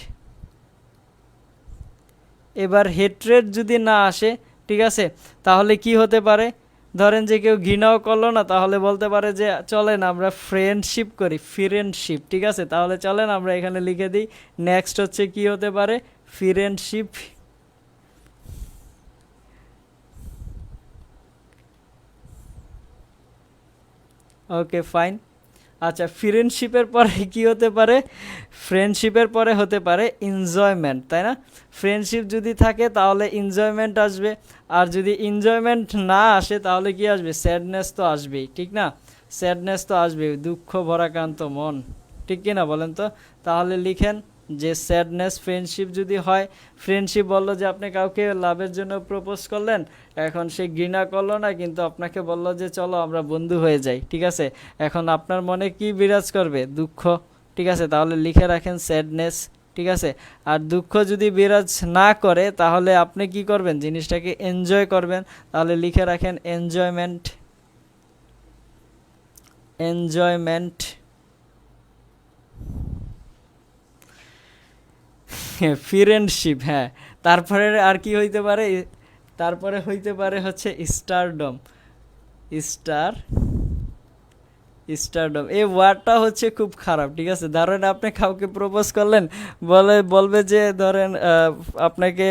এবার হেট্রেড যদি না আসে, ঠিক আছে, তাহলে কি হতে পারে? ধরেন যে কেউ ঘৃণাও করলো না, তাহলে বলতে পারে যে চলেন আমরা ফ্রেন্ডশিপ করি, ফ্রেন্ডশিপ, ঠিক আছে, তাহলে চলেন আমরা এখানে লিখে দিই নেক্সট হচ্ছে কি হতে পারে? ফ্রেন্ডশিপ। Okay fine. আচ্ছা, ফ্রেন্ডশিপের পরে কি হতে পারে? ফ্রেন্ডশিপের পরে হতে পারে এনজয়মেন্ট, তাই না? ফ্রেন্ডশিপ যদি থাকে তাহলে এনজয়মেন্ট আসবে, আর যদি এনজয়মেন্ট না আসে তাহলে কি আসবে? স্যাডনেস তো আসবেই, ঠিক না? স্যাডনেস তো আসবেই, দুঃখ ভরাক্রান্ত মন, ঠিক কিনা বলেন তো? তাহলে লিখেন যে স্যাডনেস। ফ্রেন্ডশিপ যদি হয়, ফ্রেন্ডশিপ বললো যে আপনি কাউকে লাভের জন্য প্রপোজ করলেন, এখন সে ঘৃণা করলো না, কিন্তু আপনাকে বললো যে চলো আমরা বন্ধু হয়ে যাই, ঠিক আছে, এখন আপনার মনে কি বিরাজ করবে? দুঃখ, ঠিক আছে, তাহলে লিখে রাখেন স্যাডনেস, ঠিক আছে। আর দুঃখ যদি বিরাজ না করে তাহলে আপনি কি করবেন? জিনিসটাকে এনজয় করবেন, তাহলে লিখে রাখেন এনজয়মেন্ট। এনজয়মেন্ট। ফ্রেন্ডশিপ, হ্যাঁ। তারপরে আর কি হইতে পারে? তারপরে হইতে পারে হচ্ছে স্টারডম। স্টার স্টারডম, এই ওয়ার্ডটা হচ্ছে খুব খারাপ, ঠিক আছে। ধরেন আপনি কাউকে প্রপোজ করলেন, বলবে যে ধরেন আপনাকে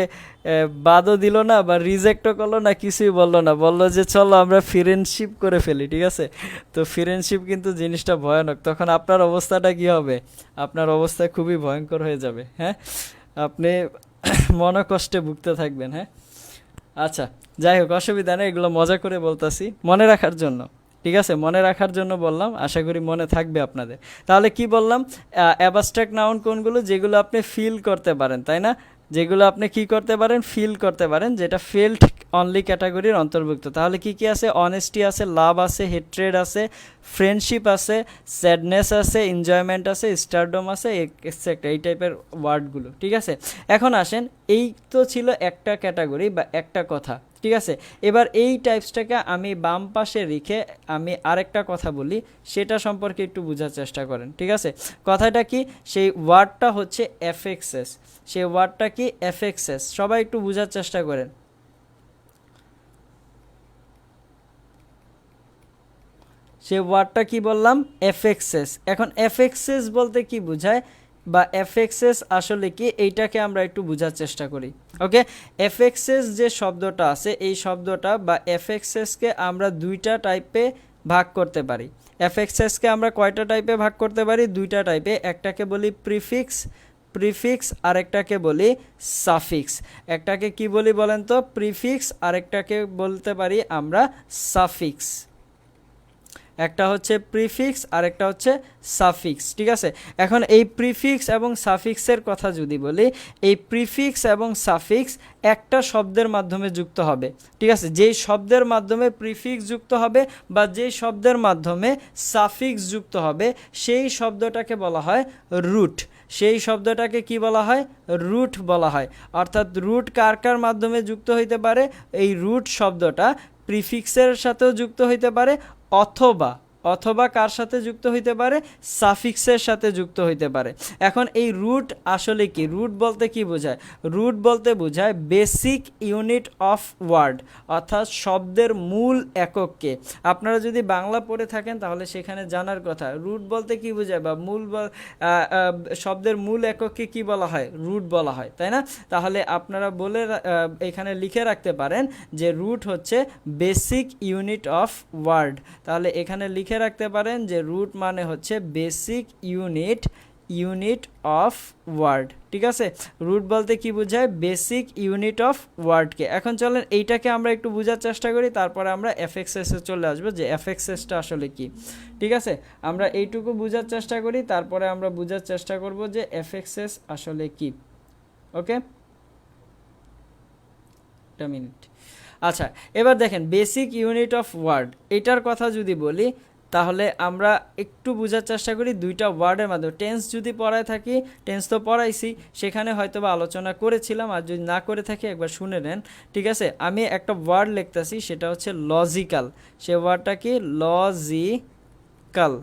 বাদও দিল না বা রিজেক্টও করলো না, কিছুই বললো না, বললো যে চলো আমরা ফ্রেন্ডশিপ করে ফেলি, ঠিক আছে। তো ফ্রেন্ডশিপ কিন্তু জিনিসটা ভয়ানক, তখন আপনার অবস্থাটা কি হবে? আপনার অবস্থা খুবই ভয়ঙ্কর হয়ে যাবে, হ্যাঁ, আপনি মনোকষ্টে ভুগতে থাকবেন, হ্যাঁ। আচ্ছা, যাই হোক, অসুবিধা নেই, এগুলো মজা করে বলতাছি মনে রাখার জন্য, ঠিক আছে, মনে রাখার জন্য বললাম, আশা করি মনে থাকবে আপনাদের। তাহলে কি বললাম? অ্যাবস্ট্রাক্ট নাউন কোনগুলো? যেগুলো আপনি ফিল করতে পারেন, তাই না? যেগুলো আপনি কি করতে পারেন? ফিল করতে পারেন, যেটা ফেল্ট অনলি ক্যাটাগরির অন্তর্ভুক্ত। তাহলে কি কি আছে? অনেস্টি আছে, লাভ আছে, হেট্রেড আছে, ফ্রেন্ডশিপ আছে, স্যাডনেস আছে, এনজয়মেন্ট আছে, স্টারডম আছে, এক্সেট্রা, এই টাইপের ওয়ার্ডগুলো, ঠিক আছে। এখন আসেন, এই তো ছিল একটা ক্যাটাগরি বা একটা কথা, ঠিক আছে। এবার এই টাইপসটাকে আমি বাম পাশে রেখে আমি আরেকটা কথা বলি, সেটা সম্পর্কে একটু বোঝার চেষ্টা করেন, ঠিক আছে। কথাটা কি? সেই ওয়ার্ডটা হচ্ছে এফএক্সএস। সেই ওয়ার্ডটা কি? এফএক্সএস। সবাই একটু বোঝার চেষ্টা করেন। সেই ওয়ার্ডটা কি বললাম? এফএক্সএস। এখন এফএক্সএস বলতে কি বোঝায় বা এফএক্সএস আসলে কি, এইটাকে আমরা একটু বোঝার চেষ্টা করি। ওকে, এফএক্সএস যে শব্দটা আছে, এই শব্দটা বা এফএক্সএসকে আমরা দুইটা টাইপে ভাগ করতে পারি। এফএক্সএসকে আমরা কয়টা টাইপে ভাগ করতে পারি? দুইটা টাইপে। একটাকে বলি প্রিফিক্স, আরেকটাকে বলি সাফিক্স। একটাকে কি বলি বলেন তো? প্রিফিক্স, আরেকটাকে বলতে পারি আমরা সাফিক্স। একটা হচ্ছে প্রিফিক্স আর একটা হচ্ছে সাফিক্স, ঠিক আছে। এখন এই প্রিফিক্স এবং সাফিক্সের কথা যদি বলি, এই প্রিফিক্স এবং সাফিক্স একটা শব্দের মাধ্যমে যুক্ত হবে, ঠিক আছে। যেই শব্দের মাধ্যমে প্রিফিক্স যুক্ত হবে বা যেই শব্দের মাধ্যমে সাফিক্স যুক্ত হবে, সেই শব্দটাকে বলা হয় রুট। সেই শব্দটাকে কি বলা হয়? রুট বলা হয়। অর্থাৎ রুট কার কার মাধ্যমে যুক্ত হইতে পারে? এই রুট শব্দটা প্রিফিক্সের সাথেও যুক্ত হইতে পারে, অথবা কার সাথে যুক্ত হইতে পারে? সাফিক্সের সাথে যুক্ত হইতে পারে। এখন এই রুট আসলে কি? রুট বলতে কি বোঝায়? রুট বলতে বোঝায় বেসিক ইউনিট অফ ওয়ার্ড, অর্থাৎ শব্দের মূল একককে। আপনারা যদি বাংলা পড়ে থাকেন তাহলে সেখানে জানার কথা, রুট বলতে কি বোঝায় বা শব্দের মূল একককে কি বলা হয়? রুট বলা হয়, তাই না? তাহলে আপনারা এখানে লিখে রাখতে পারেন যে রুট হচ্ছে বেসিক ইউনিট অফ ওয়ার্ড। তাহলে এখানে লিখে রাখতে পারেন যে রুট মানে হচ্ছে বেসিক ইউনিট অফ ওয়ার্ড, ঠিক আছে। রুট বলতে কি বোঝায়? বেসিক ইউনিট অফ ওয়ার্ডকে। এখন চলেন এইটাকে আমরা একটু বোঝার চেষ্টা করি, তারপরে আমরা এফএক্সএসে চলে আসবো যে এফএক্সএসটা আসলে কি, ঠিক আছে। আমরা এইটুকু বোঝার চেষ্টা করি, তারপরে আমরা বোঝার চেষ্টা করব যে এফএক্সএস আসলে কি। ওকে, একটা মিনিট। আচ্ছা, এবার দেখেন বেসিক ইউনিট অফ ওয়ার্ড, এটার কথা যদি বলি তাহলে আমরা একটু বোঝার চেষ্টা করি দুইটা ওয়ার্ডের মাধ্যমে। টেন্স যদি পড়ায় থাকি, টেন্স তো পড়াইছি, সেখানে হয়তো বা আলোচনা করেছিলাম, আর যদি না করে থাকি একবার শুনে নেন, ঠিক আছে। আমি একটা ওয়ার্ড লিখতেছি, সেটা হচ্ছে লজিক্যাল। সে ওয়ার্ডটা কি? লজিক্যাল।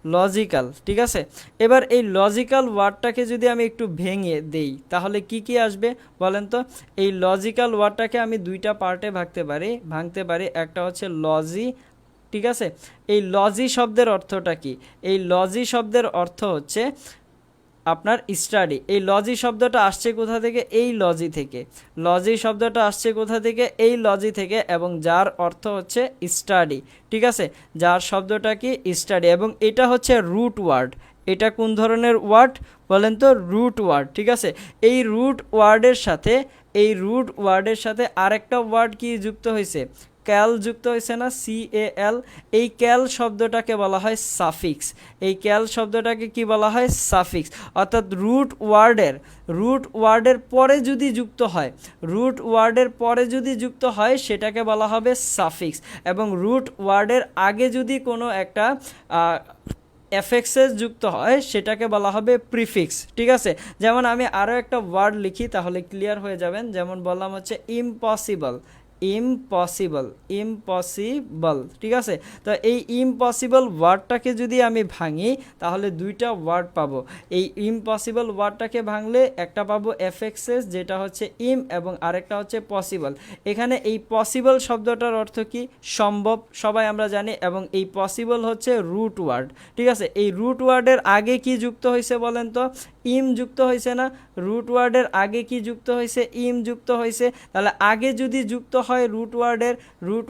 লজিক্যাল, ঠিক আছে। এবার এই লজিক্যাল ওয়ার্ডটাকে যদি আমি একটু ভেঙে দেই তাহলে কি কি আসবে বলেন তো? এই লজিক্যাল ওয়ার্ডটাকে আমি দুইটা পার্টে ভাঙতে পারি। একটা হচ্ছে লজি, ঠিক আছে। এই লজি শব্দের অর্থটা কি? এই লজি শব্দের অর্থ হচ্ছে আপনার স্টাডি। এই লজি শব্দটা আসছে কোথা থেকে? এই লজি থেকে। লজি শব্দটা আসছে কোথা থেকে? এই লজি থেকে, এবং যার অর্থ হচ্ছে স্টাডি, ঠিক আছে। যার শব্দটা কি? স্টাডি, এবং এটা হচ্ছে রুট ওয়ার্ড। এটা কোন ধরনের ওয়ার্ড বলেন তো? রুট ওয়ার্ড, ঠিক আছে। এই রুট ওয়ার্ডের সাথে আরেকটা ওয়ার্ড কি যুক্ত হয়েছে? ক্যাল যুক্ত হয়েছে না? CAL। এই ক্যাল শব্দটাকে বলা হয় সাফিক্স। এই ক্যাল শব্দটাকে কি বলা হয়? সাফিক্স। অর্থাৎ রুট ওয়ার্ডের পরে যদি যুক্ত হয় সেটাকে বলা হবে সাফিক্স, এবং রুট ওয়ার্ডের আগে যদি কোনো একটা এফএক্সেস যুক্ত হয় সেটাকে বলা হবে প্রিফিক্স, ঠিক আছে। যেমন আমি আরও একটা ওয়ার্ড লিখি তাহলে ক্লিয়ার হয়ে যাবেন। যেমন বললাম হচ্ছে ইম্পসিবল, ঠিক আছে। তো এই ইম্পসিবল ওয়ার্ডটাকে যদি আমি ভাঙি তাহলে দুইটা ওয়ার্ড পাবো। এই ইম্পসিবল ওয়ার্ডটাকে ভাঙলে একটা পাবো এফএক্সেস যেটা হচ্ছে ইম, এবং আরেকটা হচ্ছে পসিবল। এখানে এই পসিবল শব্দটার অর্থ কি? সম্ভব, সবাই আমরা জানি, এবং এই পসিবল হচ্ছে রুট ওয়ার্ড, ঠিক আছে। এই রুট ওয়ার্ডের আগে কি যুক্ত হয়েছে বলেন তো? ইম যুক্ত হয়েছে না? রুট ওয়ার্ডের আগে কি যুক্ত হয়েছে? ইম যুক্ত হয়েছে। তাহলে আগে যদি যুক্ত হয় রুট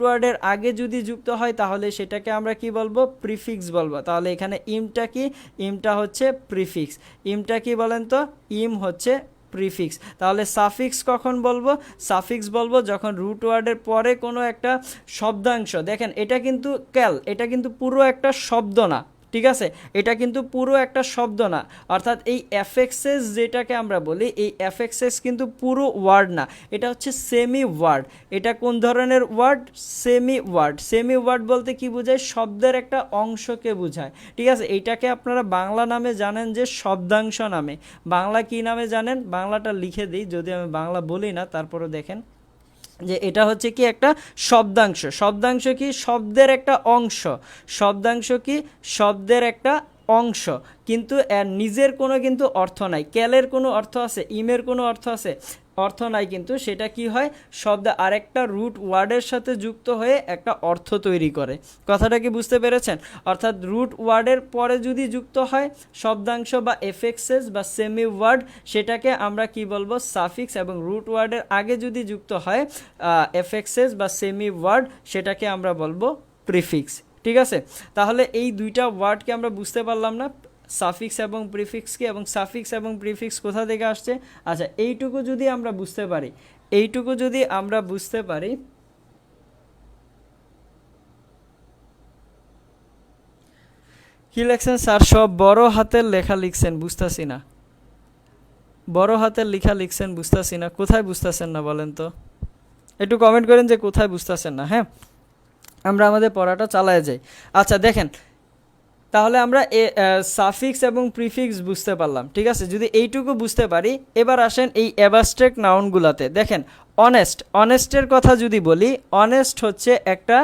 ওয়ার্ডের আগে যদি যুক্ত হয় তাহলে সেটাকে আমরা কি বলবো? প্রিফিক্স বলবো। তাহলে এখানে ইমটা কি? ইমটা হচ্ছে প্রিফিক্স। ইমটা কি বলেন তো? ইম হচ্ছে প্রিফিক্স। তাহলে সাফিক্স কখন বলবো? সাফিক্স বলবো যখন রুট ওয়ার্ডের পরে কোনো একটা শব্দাংশ, দেখেন এটা কিন্তু ক্যাল, এটা কিন্তু পুরো একটা শব্দ না, ঠিক আছে। এটা কিন্তু পুরো একটা শব্দ না, অর্থাৎ এই এফএক্সেস যেটাকে আমরা বলি, এই এফএক্সেস কিন্তু পুরো ওয়ার্ড না, এটা হচ্ছে সেমি ওয়ার্ড। এটা কোন ধরনের ওয়ার্ড? সেমি ওয়ার্ড বলতে কি বোঝায়? শব্দের একটা অংশকে বোঝায়, ঠিক আছে। এইটাকে আপনারা বাংলা নামে জানেন যে শব্দাংশ নামে। বাংলা কি নামে জানেন? বাংলাটা লিখে দিই, যদি আমি বাংলা বলি না তারপরে দেখেন যে এটা হচ্ছে কি? একটা শব্দাংশ কি? শব্দের একটা অংশ। শব্দের একটা অংশ, কিন্তু এর নিজের কোনো কিন্তু অর্থ নাই। ক্যালের কোনো অর্থ আছে? ইমের কোনো অর্থ নাই, কিন্তু সেটা কি হয়? শব্দ আরেকটা রুট ওয়ার্ডের সাথে যুক্ত হয়ে একটা অর্থ তৈরি করে। কথাটা কি বুঝতে পেরেছেন? অর্থাৎ রুট ওয়ার্ডের পরে যদি যুক্ত হয় শব্দাংশ বা এফএক্সেস বা সেমি ওয়ার্ড, সেটাকে আমরা কি বলবো? সাফিক্স। এবং রুট ওয়ার্ডের আগে যদি যুক্ত হয় এফএক্সেস বা সেমি ওয়ার্ড, সেটাকে আমরা বলবো প্রিফিক্স, ঠিক আছে। তাহলে এই দুইটা ওয়ার্ডকে আমরা বুঝতে পারলাম না, সাফিক্স এবং প্রিফিক্স কি, এবং সাফিক্স এবং প্রিফিক্স কোথা থেকে আসছে। আচ্ছা, এইটুকু যদি আমরা বুঝতে পারি কি লেখছেন স্যার? সব বড় হাতের লেখা লিখছেন, বুঝতেছি না। বড় হাতের লেখা লিখছেন, বুঝতেছি না। কোথায় বুঝতেছেন না বলেন তো? একটু কমেন্ট করেন যে কোথায় বুঝতেছেন না। হ্যাঁ, আমরা আমাদের পড়াটা চালায় যাই। আচ্ছা দেখেন, তাহলে আমরা সাফিক্স এবং প্রিফিক্স বুঝতে পারলাম, ঠিক আছে। যদি এইটুকু বুঝতে পারি, এবার আসেন এই অ্যাবস্ট্রাক্ট নাউনগুলোতে। দেখেন, অনেস্টের কথা যদি বলি, অনেস্ট হচ্ছে একটা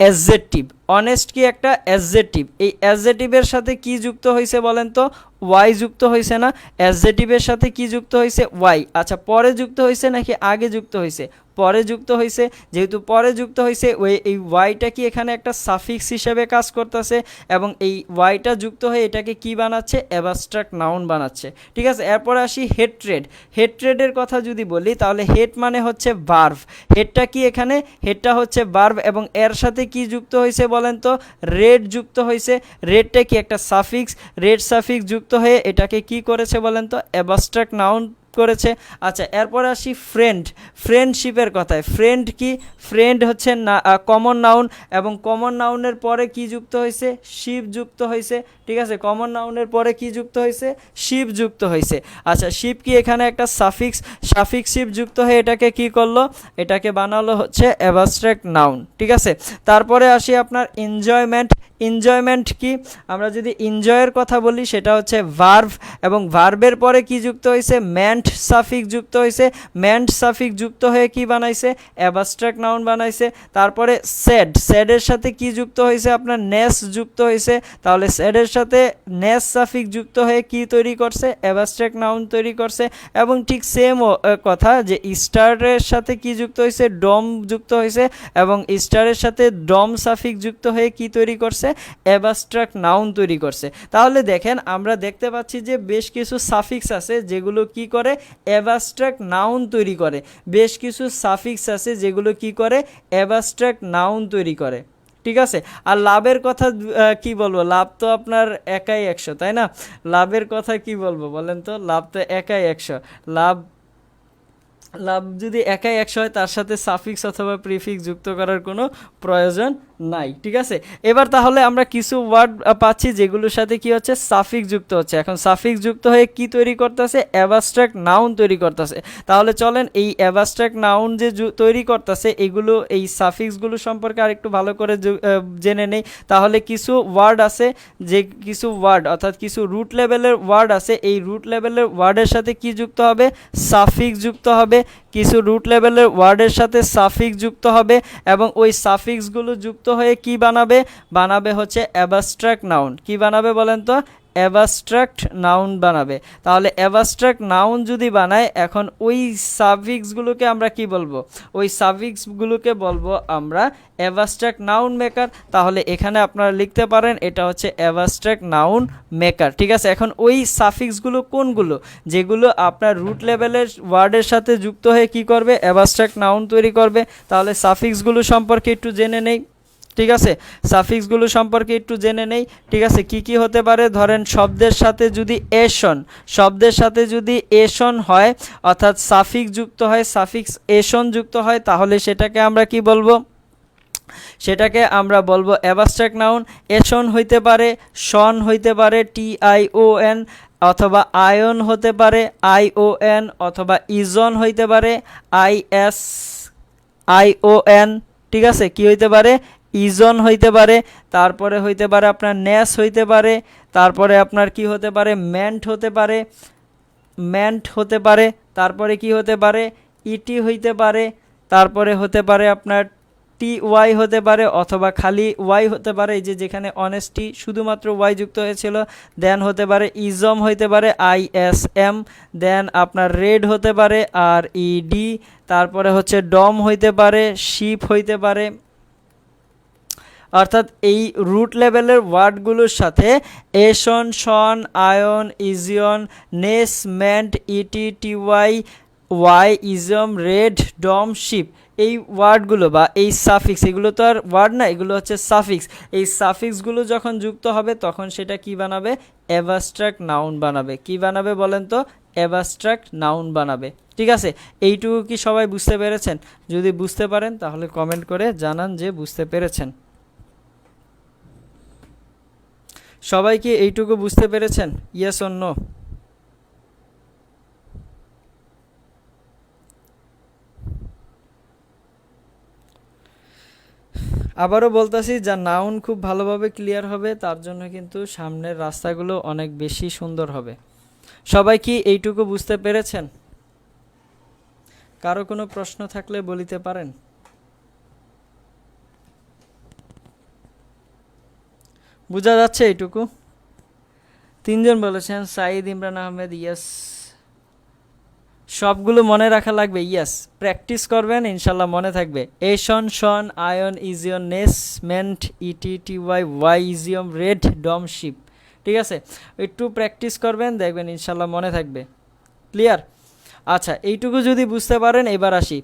অ্যাডজেক্টিভ। অনেস্ট কি? একটা অ্যাডজেক্টিভ। এই অ্যাডজেক্টিভের সাথে কি যুক্ত হয়েছে বলেন তো? ওয়াই যুক্ত হয়েছে না? অ্যাডজেক্টিভের সাথে কি যুক্ত হয়েছে? ওয়াই। আচ্ছা, পরে যুক্ত হয়েছে নাকি আগে যুক্ত হয়েছে? পরে যুক্ত হয়েছে। যেহেতু পরে যুক্ত হয়েছে, এই ওয়াইটা কি এখানে একটা সাফিক্স হিসেবে কাজ করতেছে, এবং এই ওয়াইটা যুক্ত হয়ে এটাকে কি বানাচ্ছে? অ্যাবস্ট্রাক্ট নাউন বানাচ্ছে, ঠিক আছে। এরপরে আসি হেট্রেডের কথা যদি বলি, তাহলে হেট মানে হচ্ছে ভার্ব। হেডটা কি এখানে? হেডটা হচ্ছে ভার্ব, এবং এর সাথে কি যুক্ত হয়েছে বলেন তো? রেড যুক্ত হয়েছে। রেডটা কি? একটা সাফিক্স। রেড সাফিক্স যুক্ত হয়ে এটাকে কি করেছে বলেন তো? অ্যাবস্ট্রাক্ট নাউন করেছে। আচ্ছা, এরপর আসি ফ্রেন্ডশিপের কথায়। ফ্রেন্ড কি? ফ্রেন্ড হচ্ছে না কমন নাউন, এবং কমন নাউনের পরে কি যুক্ত হয়েছে? শিপ যুক্ত হয়েছে, ঠিক আছে। কমন নাউনের পরে কি যুক্ত হয়েছে? শিপ যুক্ত হয়েছে। আচ্ছা, শিপ কি? এখানে একটা সাফিক্স শিপ যুক্ত হয়ে এটাকে কি করলো? এটাকে বানালো হচ্ছে অ্যাবস্ট্রাক্ট নাউন, ঠিক আছে। তারপরে আসি আপনার এনজয়মেন্ট। এনজয়মেন্ট কি, আমরা যদি এনজয়ের কথা বলি সেটা হচ্ছে ভার্ভ, এবং ভার্বের পরে কি যুক্ত হয়েছে, মেন্ট সাফিক্স যুক্ত হয়েছে, মেন্ট সাফিক্স যুক্ত হয়ে কি বানাইছে, অ্যাবস্ট্রাক্ট নাউন বানাইছে। তারপরে স্যাড, স্যাডের সাথে কি যুক্ত হয়েছে, আপনার নেস যুক্ত হয়েছে, তাহলে স্যাডের সাথে নেস সাফিক্স যুক্ত হয়ে কি তৈরি করছে, অ্যাবস্ট্রাক্ট নাউন তৈরি করছে। এবং ঠিক সেম কথা যে স্টারের সাথে কি যুক্ত হয়েছে, ডম যুক্ত হয়েছে, এবং স্টারের সাথে ডম সাফিক্স যুক্ত হয়ে কি তৈরি করছে, অ্যাবস্ট্রাক্ট নাউন তৈরি করছে। তাহলে দেখেন আমরা দেখতে পাচ্ছি যে বেশ কিছু সাফিক্স আছে যেগুলো কি করে, অ্যাবস্ট্রাক্ট নাউন তৈরি করে। বেশ কিছু সাফিক্স আছে যেগুলো কি করে, অ্যাবস্ট্রাক্ট নাউন তৈরি করে। ঠিক আছে। আর লাভের কথা কি বলবো, লাভ তো আপনার একাই 100, তাই না? লাভের কথা কি বলবো বলেন তো, লাভ তো একাই 100। লাভ লাভ যদি একাই 100 হয় তার সাথে সাফিক্স অথবা প্রিফিক্স যুক্ত করার কোনো প্রয়োজন নাই। ঠিক আছে। এবার তাহলে আমরা কিছু ওয়ার্ড পাচ্ছি যেগুলোর সাথে কি হচ্ছে, সাফিক্স যুক্ত হচ্ছে। এখন সাফিক্স যুক্ত হয়ে কি তৈরি করতেছে, অ্যাবস্ট্রাক্ট নাউন তৈরি করতেছে। তাহলে চলেন এই অ্যাবস্ট্রাক্ট নাউন যে তৈরি করতেছে এগুলো, এই সাফিক্সগুলো সম্পর্কে আরেকটু ভালো করে জেনে নেই। তাহলে কিছু ওয়ার্ড আছে, যে কিছু ওয়ার্ড অর্থাৎ কিছু রুট লেভেলের ওয়ার্ড আছে, এই রুট লেভেলের ওয়ার্ডের সাথে কি যুক্ত হবে, সাফিক্স যুক্ত হবে। কিছু রুট লেভেলের ওয়ার্ডের সাথে সাফিক্স যুক্ত হবে, এবং ওই সাফিক্সগুলো যুক্ত হয়ে কি বানাবে, বানাবে হচ্ছে অ্যাবস্ট্রাক্ট নাউন। কি বানাবে বলেন তো, অ্যাবস্ট্রাক্ট নাউন বানাবে। তাহলে অ্যাবস্ট্রাক্ট নাউন যদি বানায়, এখন ওই সাফিক্সগুলোকে আমরা কি বলবো, ওই সাফিক্সগুলোকে বলবো আমরা অ্যাবস্ট্রাক্ট নাউন মেকার। তাহলে এখানে আপনারা লিখতে পারেন এটা হচ্ছে অ্যাবস্ট্রাক্ট নাউন মেকার। ঠিক আছে। এখন ওই সাফিক্সগুলো কোনগুলো, যেগুলো আপনার রুট লেভেলের ওয়ার্ডের সাথে যুক্ত হয়ে কি করবে, অ্যাবস্ট্রাক্ট নাউন তৈরি করবে। তাহলে সাফিক্সগুলো সম্পর্কে একটু জেনে নেই। ঠিক আছে, সাফিক্সগুলো সম্পর্কে একটু জেনে নেই। ঠিক আছে, কি কি হতে পারে, ধরেন শব্দের সাথে যদি এশন, শব্দের সাথে যদি এশন হয় অর্থাৎ সাফিক্স যুক্ত হয়, সাফিক্স এশন যুক্ত হয়, তাহলে সেটাকে আমরা কি বলবো, সেটাকে আমরা বলবো অ্যাবস্ট্রাক্ট নাউন। এশন হইতে পারে, শন হইতে পারে, TION, অথবা আয়ন হতে পারে, ION, অথবা ইজন হইতে পারে, ISION। ঠিক আছে, কি হইতে পারে, ইজন হইতে পারে। তারপরে হইতে পারে আপনার নেস হইতে পারে। তারপরে আপনার কি হতে পারে, মেন্ট হতে পারে, মেন্ট হতে পারে। তারপরে কি হতে পারে, ইটি হইতে পারে। তারপরে হতে পারে আপনার TY হতে পারে, অথবা খালি ওয়াই হতে পারে, এই যে যেখানে অনেস্টি শুধুমাত্র ওয়াই যুক্ত হয়েছিল। দেন হতে পারে ইজম হইতে পারে, ISM। দেন আপনার রেড হতে পারে, RED। তারপরে হচ্ছে ডম হইতে পারে, শিপ হইতে পারে। অর্থাৎ এই রুট লেভেলের ওয়ার্ডগুলোর সাথে ation, tion, ion, ision, ness, ment, ity, TY, Y, ism, red, dom, ship, এই ওয়ার্ডগুলো বা এই সাফিক্স, এগুলো তো আর ওয়ার্ড না, এগুলো হচ্ছে সাফিক্স। এই সাফিক্সগুলো যখন যুক্ত হবে তখন সেটা কি বানাবে, অ্যাবস্ট্রাক্ট নাউন বানাবে। কি বানাবে বলেন তো, অ্যাবস্ট্রাক্ট নাউন বানাবে। ঠিক আছে, এইটুকু কি সবাই বুঝতে পেরেছেন? যদি বুঝতে পারেন তাহলে কমেন্ট করে জানান যে বুঝতে পেরেছেন। সবাই কি এইটুকু বুঝতে পেরেছেন? Yes or no? আবারও বলতেছি, যা নাউন খুব ভালোভাবে ক্লিয়ার হবে তার জন্য কিন্তু সামনের রাস্তাগুলো অনেক বেশি সুন্দর হবে। সবাই কি এইটুকু বুঝতে পেরেছেন? কারো কোনো প্রশ্ন থাকলে বলিতে পারেন। বোঝা যাচ্ছে এইটুকু? 3 জন বলেছেন, সাইদ, ইমরান আহমেদ, ইয়েস। সবগুলো মনে রাখা লাগবে, ইয়েস। প্র্যাকটিস করবেন, ইনশাল্লাহ মনে থাকবে। এশন, tion, ion, ision, ness, ment, ity, TY, Y, ইজিয়ম, red, dom, sheep. ঠিক আছে, একটু প্র্যাকটিস করবেন, দেখবেন ইনশাল্লাহ মনে থাকবে। ক্লিয়ার? আচ্ছা, এইটুকু যদি বুঝতে পারেন, এবার আসি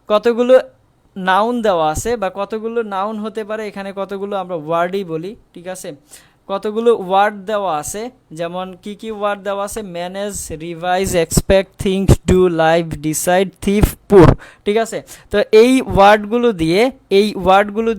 কতগুলো নাউন দেওয়া আছে বা কতগুলো নাউন হতে পারে, এখানে কতগুলো আমরা ওয়ার্ডই বলি। ঠিক আছে, কতগুলো ওয়ার্ড দেওয়া আছে, যেমন কি কি ওয়ার্ড দেওয়া আছে, manage, revise, expect, think, do, live, decide, thief, পুর। ঠিক আছে, তো এই ওয়ার্ডগুলো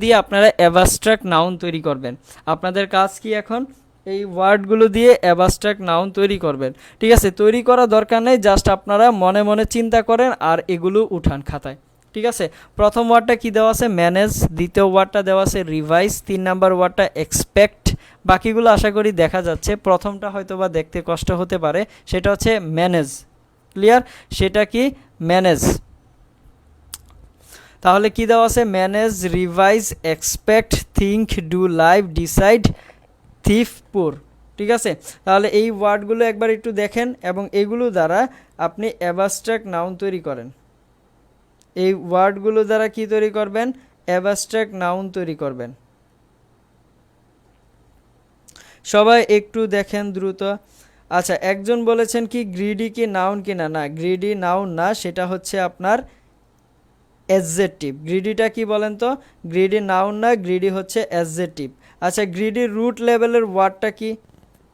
দিয়ে আপনারা অ্যাবস্ট্রাক্ট নাউন তৈরি করবেন। আপনাদের কাজ কি এখন, এই ওয়ার্ডগুলো দিয়ে অ্যাবস্ট্রাক্ট নাউন তৈরি করবেন। ঠিক আছে, তৈরি করা দরকার নেই, জাস্ট আপনারা মনে মনে চিন্তা করেন আর এগুলো উঠান খাতায়। ঠিক আছে, প্রথম ওয়ার্ডটা কি দেওয়া আছে ম্যানেজ, দ্বিতীয় ওয়ার্ডটা দেওয়া আছে রিভাইজ, 3 নাম্বার ওয়ার্ডটা এক্সপেক্ট, বাকিগুলো আশা করি দেখা যাচ্ছে। প্রথমটা হয়তো বা দেখতে কষ্ট হতে পারে, সেটা হচ্ছে ম্যানেজ। ক্লিয়ার? সেটা কি ম্যানেজ। তাহলে কি দেওয়া আছে manage, revise, expect, think, do, live, decide, thief, পুর। ঠিক আছে, তাহলে এই ওয়ার্ডগুলো একবার একটু দেখেন এবং এগুলো দ্বারা আপনি অ্যাবস্ট্রাক্ট নাউন তৈরি করেন। এই ওয়ার্ডগুলো দ্বারা কি তৈরি করবেন? অ্যাবস্ট্রাক্ট নাউন তৈরি করবেন। সবাই একটু দেখেন দ্রুত। আচ্ছা, একজন বলেছেন কি গ্রিডি কি নাউন কিনা? না, গ্রিডি নাউন না, সেটা হচ্ছে আপনার অ্যাডজেক্টিভ। গ্রিডিটা কি বলেন তো? গ্রিডি নাউন না, গ্রিডি হচ্ছে অ্যাডজেক্টিভ। আচ্ছা, গ্রিডির রুট লেভেলের ওয়ার্ডটা কি?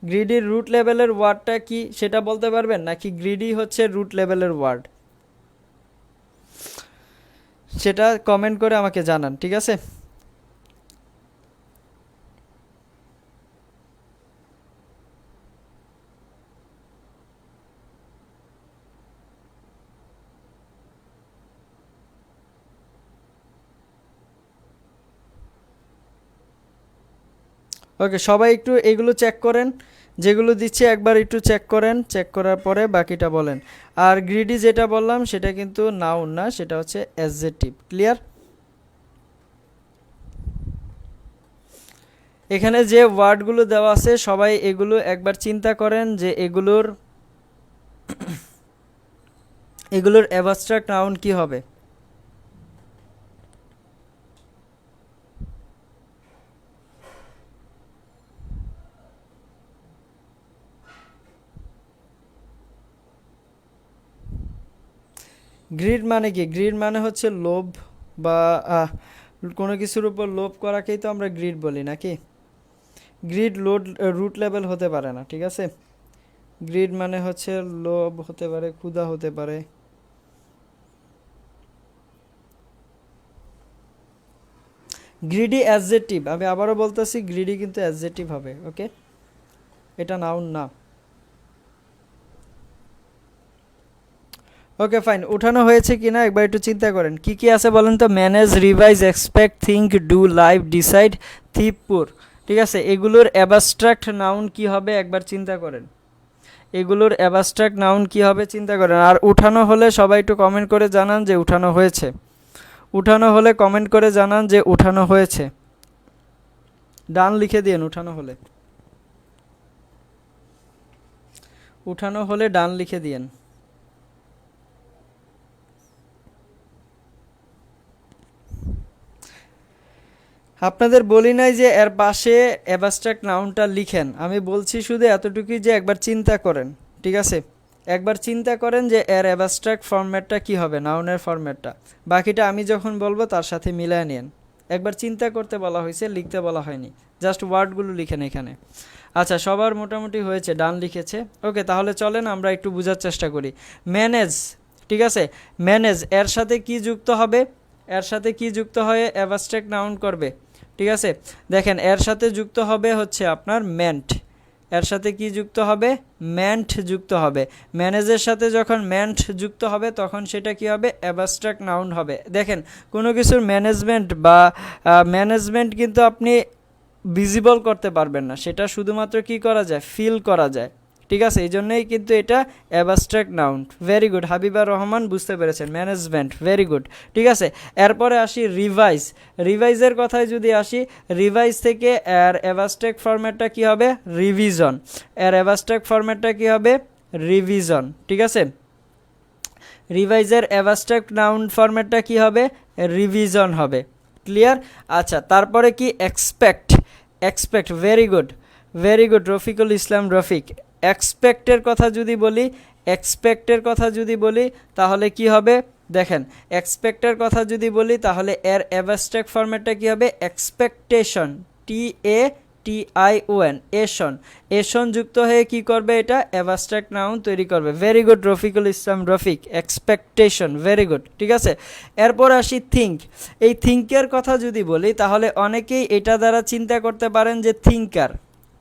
গ্রিডির রুট লেভেলের ওয়ার্ডটা কি সেটা বলতে পারবেন? নাকি গ্রিডি হচ্ছে রুট লেভেলের ওয়ার্ড? সেটা কমেন্ট করে আমাকে জানান, ঠিক আছে? ওকে, সবাই একটু এগুলো চেক করেন, যেগুলো দিচ্ছি একবার একটু চেক করেন, চেক করার পরে বাকিটা বলেন। আর গ্রিডি যেটা বললাম সেটা কিন্তু নাউন না, সেটা হচ্ছে অ্যাডজেক্টিভ। ক্লিয়ার? এখানে যে ওয়ার্ডগুলো দেওয়া আছে সবাই এগুলো একবার চিন্তা করেন যে এগুলোর অ্যাবস্ট্রাক্ট নাউন কি হবে। গ্রিড মানে কি? গ্রিড মানে হচ্ছে লোভ বা কোনো কিছুর উপর লোভ করাকেই তো আমরা গ্রিড বলি, নাকি? গ্রিড রুট লেভেল হতে পারে না, ঠিক আছে? গ্রিড মানে হচ্ছে লোভ হতে পারে, ক্ষুধা হতে পারে। গ্রিডি অ্যাডজেক্টিভ, আমি আবারও বলতেছি গ্রিডি কিন্তু অ্যাডজেক্টিভ হবে। ওকে, এটা নাউন না। ওকে ফাইন, উঠানো হয়েছে কিনা একবার একটু চিন্তা করেন। কি কি আছে বলেন তো? Manage, revise, expect, think, do, live, decide, থিপ, পুর। ঠিক আছে, এগুলোর অ্যাবস্ট্রাক্ট নাউন কি হবে একবার চিন্তা করেন। এগুলোর অ্যাবস্ট্রাক্ট নাউন কি হবে চিন্তা করেন। আর উঠানো হলে সবাই একটু কমেন্ট করে জানান যে উঠানো হয়েছে। উঠানো হলে কমেন্ট করে জানান যে উঠানো হয়েছে। ডান লিখে দিন উঠানো হলে। উঠানো হলে ডান লিখে দিন। আপনাদের বলি নাই যে এর পাশে অ্যাবস্ট্রাক্ট নাউনটা লিখেন, আমি বলছি শুধু এতটুকুই যে একবার চিন্তা করেন। ঠিক আছে, একবার চিন্তা করেন যে এর অ্যাবস্ট্রাক্ট ফরম্যাটটা কি হবে, নাউনের ফরম্যাটটা। বাকিটা আমি যখন বলবো তার সাথে মিলায় নিন। একবার চিন্তা করতে বলা হয়েছে, লিখতে বলা হয়নি। জাস্ট ওয়ার্ডগুলো লিখেন এখানে। আচ্ছা, সবার মোটামুটি হয়েছে, ডান লিখেছে। ওকে, তাহলে চলেন আমরা একটু বোঝার চেষ্টা করি। ম্যানেজ, ঠিক আছে, ম্যানেজ এর সাথে কি যুক্ত হবে? এর সাথে কি যুক্ত হয়ে অ্যাবস্ট্রাক্ট নাউন করবে? ঠিক আছে, দেখেন এর সাথে যুক্ত হবে হচ্ছে আপনার মেন্ট। এর সাথে কি যুক্ত হবে? মেন্ট যুক্ত হবে। ম্যানেজের সাথে যখন মেন্ট যুক্ত হবে তখন সেটা কি হবে? অ্যাবস্ট্রাক্ট নাউন হবে। দেখেন, কোনো কিছুর ম্যানেজমেন্ট বা ম্যানেজমেন্ট কিন্তু আপনি ভিজিবল করতে পারবেন না, সেটা শুধুমাত্র কি করা যায়? ফিল করা যায়। ঠিক আছে, এই জন্যই কিন্তু এটা abstract noun. Very good, Habiba Rahman বুঝতে পেরেছেন, ম্যানেজমেন্ট, ভেরি গুড। ঠিক আছে, এরপরে আসি রিভাইজ। রিভাইজের কথায় যদি আসি, রিভাইজ থেকে এর অ্যাবস্ট্রাক্ট ফরম্যাটটা কি হবে? রিভিশন। এর অ্যাবস্ট্রাক্ট ফরম্যাটটা কি হবে? রিভিশন। ঠিক আছে, রিভাইজের অ্যাবস্ট্রাক্ট নাউন ফরম্যাটটা কি হবে? রিভিশন হবে। ক্লিয়ার? আচ্ছা, তারপরে কি? Expect. Expect, very good, very good Rafiqul Islam Rafiq. এক্সপেক্টের কথা যদি বলি, এক্সপেক্টের কথা যদি বলি তাহলে কি হবে? দেখেন, এক্সপেক্টের কথা যদি বলি তাহলে এর অ্যাবস্ট্রাক্ট ফরম্যাটটা কি হবে? Expectation, TATION, এশন। এশন যুক্ত হয়ে কি করবে? এটা অ্যাবস্ট্রাক্ট নাউন তৈরি করবে। Very good Rafiqul Islam Rafiq, expectation, very good. ঠিক আছে, এরপর আসি থিঙ্ক। এই থিঙ্কের কথা যদি বলি তাহলে অনেকেই এটা দ্বারা চিন্তা করতে পারেন যে থিঙ্কার।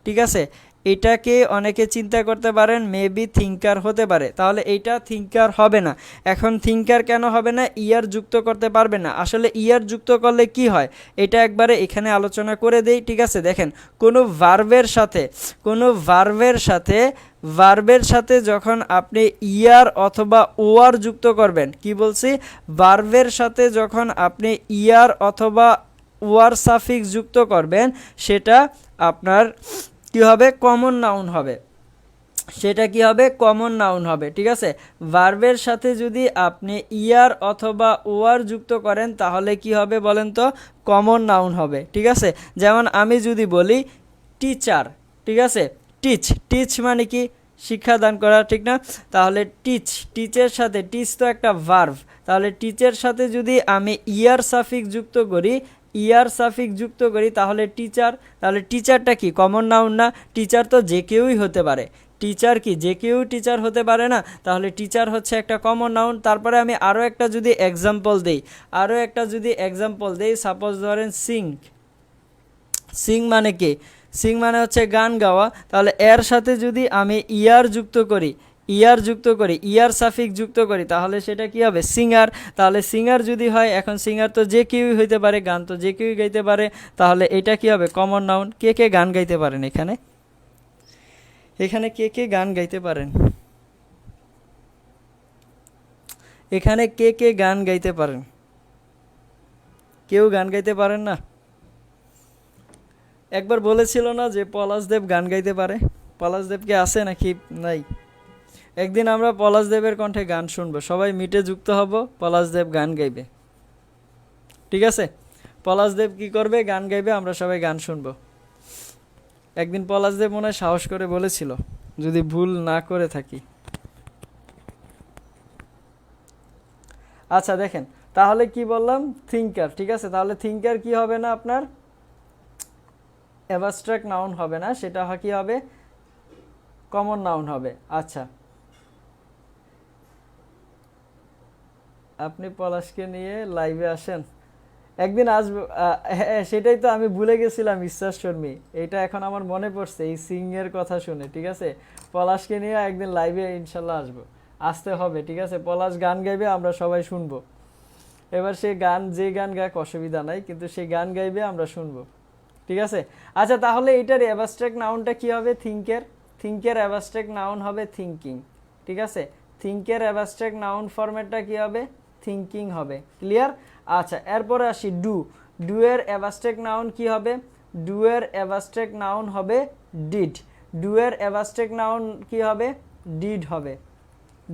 ঠিক আছে, এটাকে অনেকে চিন্তা করতে পারেন মেবি থিঙ্কার হতে পারে, তাহলে এইটা থিঙ্কার হবে না। এখন থিঙ্কার কেন হবে না? ইয়ার যুক্ত করতে পারবে না। আসলে ইয়ার যুক্ত করলে কি হয় এটা একবারে এখানে আলোচনা করে দেই, ঠিক আছে? দেখেন, কোনো ভার্বের সাথে যখন আপনি ইয়ার অথবা ওয়ার যুক্ত করবেন, কি বলছি, ভার্বের সাথে যখন আপনি ইয়ার অথবা ওয়ার সাফিক্স যুক্ত করবেন, সেটা আপনার কি হবে, কমন নাউন হবে। সেটা কি হবে, কমন নাউন হবে, ঠিক আছে? ভার্বের সাথে যদি আপনি ইয়ার অথবা ওয়ার যুক্ত করেন তাহলে কি হবে বলেন তো, কমন নাউন হবে, ঠিক আছে? যেমন আমি যদি বলি টিচার, ঠিক আছে, টিচ মানে কি, শিক্ষাদান করা, ঠিক না? তাহলে টিচের সাথে, টিচ তো একটা ভার্ব, তাহলে টিচের সাথে যদি আমি ইয়ার সাফিক্স যুক্ত করি তাহলে টিচার, তাহলে টিচারটা কি, কমন নাউন না? টিচার তো যে কেউই হতে পারে, টিচার কি, যে কেউ টিচার হতে পারে না? তাহলে টিচার হচ্ছে একটা কমন নাউন। তারপরে আমি আরও একটা যদি এক্সাম্পল দেই, সাপোজ ধরেন সিং মানে কি, সিং মানে হচ্ছে গান গাওয়া, তাহলে এর সাথে যদি আমি ইয়ার সাফিক্স যুক্ত করি তাহলে সেটা কি হবে, সিঙ্গার। তাহলে সিঙ্গার যদি হয়, এখন সিঙ্গার তো যে কেউই হইতে পারে, গান তো যে কেউই গাইতে পারে, তাহলে এটা কি হবে, কমন নাউন। কে কে গান গাইতে পারেন এখানে কে কে গান গাইতে পারেন? এখানে কে কে গান গাইতে পারেন? কেউ গান গাইতে পারেন না? একবার বলেছিল না যে পলাশদেব গান গাইতে পারে? পলাশদেবকে আছে নাকি নাই? একদিন আমরা পলাশদেবের কণ্ঠে গান শুনবো, সবাই মিটে যুক্ত হব, পলাশদেব গান গাইবে, ঠিক আছে? পলাশদেব কি করবে, গান গাইবে, আমরা সবাই গান শুনবো। একদিন পলাশদেব মনে হয় সাহস করে বলেছিল, যদি ভুল না করে থাকি। আচ্ছা দেখেন, তাহলে কি বললাম, থিঙ্কার, ঠিক আছে? তাহলে থিঙ্কার কি হবে না, আপনার অ্যাবস্ট্রাক্ট নাউন হবে না, সেটা কি হবে, কমন নাউন হবে। আচ্ছা, আপনি পলাশকে নিয়ে লাইভে আসেন, একদিন আসবো। হ্যাঁ, সেটাই তো আমি ভুলে গেছিলাম, বিশ্বাস শর্মী, এটা এখন আমার মনে পড়ছে এই সিংয়ের কথা শুনে, ঠিক আছে? পলাশকে নিয়ে একদিন লাইভে ইনশাল্লাহ আসতে হবে, ঠিক আছে? পলাশ গান গাইবে, আমরা সবাই শুনবো। এবার সে যে গান গায় অসুবিধা নাই, কিন্তু সে গান গাইবে, আমরা শুনবো, ঠিক আছে? আচ্ছা, তাহলে এটার অ্যাবস্ট্রাক্ট নাউনটা কি হবে, থিঙ্কের অ্যাবস্ট্রাক্ট নাউন হবে থিঙ্কিং, ঠিক আছে? থিঙ্কের অ্যাবস্ট্রাক্ট নাউন ফরম্যাটটা কি হবে, থিঙ্কিং হবে, ক্লিয়ার? আচ্ছা, এরপরে আসি ডু এর অ্যাবস্ট্রাক্ট নাউন কি হবে, ডু এর অ্যাবস্ট্রাক্ট নাউন হবে ডিড। ডু এর অ্যাবস্ট্রাক্ট নাউন কি হবে, ডিড হবে।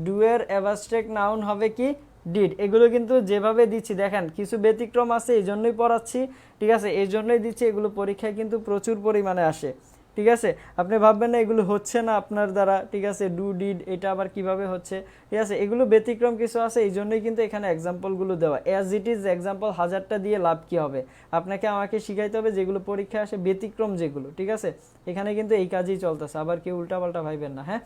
ডু এর অ্যাবস্ট্রাক্ট নাউন হবে কি, ডিড। এগুলো কিন্তু যেভাবে দিচ্ছি দেখেন কিছু ব্যতিক্রম আছে, এই জন্যই পড়াচ্ছি, ঠিক আছে? এই জন্যই দিচ্ছি, এগুলো পরীক্ষায় কিন্তু প্রচুর পরিমাণে আসে, ঠিক আছে? আপনি ভাববেন না এগুলো হচ্ছে না আপনার দ্বারা, ঠিক আছে? ডু ডিড এটা আবার কিভাবে হচ্ছে, ঠিক আছে? এগুলো ব্যতিক্রম কিছু আছে, এই জন্যই কিন্তু এখানে এক্সাম্পলগুলো দেওয়া। অ্যাজ ইট ইজ এক্সাম্পল 1000টা দিয়ে লাভ কি হবে, আপনাকে আমাকে শিখাইতে হবে যেগুলো পরীক্ষায় আসে ব্যতিক্রম যেগুলো, ঠিক আছে? এখানে কিন্তু এই কাজই চলতেছে, আবার কেউ উল্টাপাল্টা ভাইবেন না, হ্যাঁ?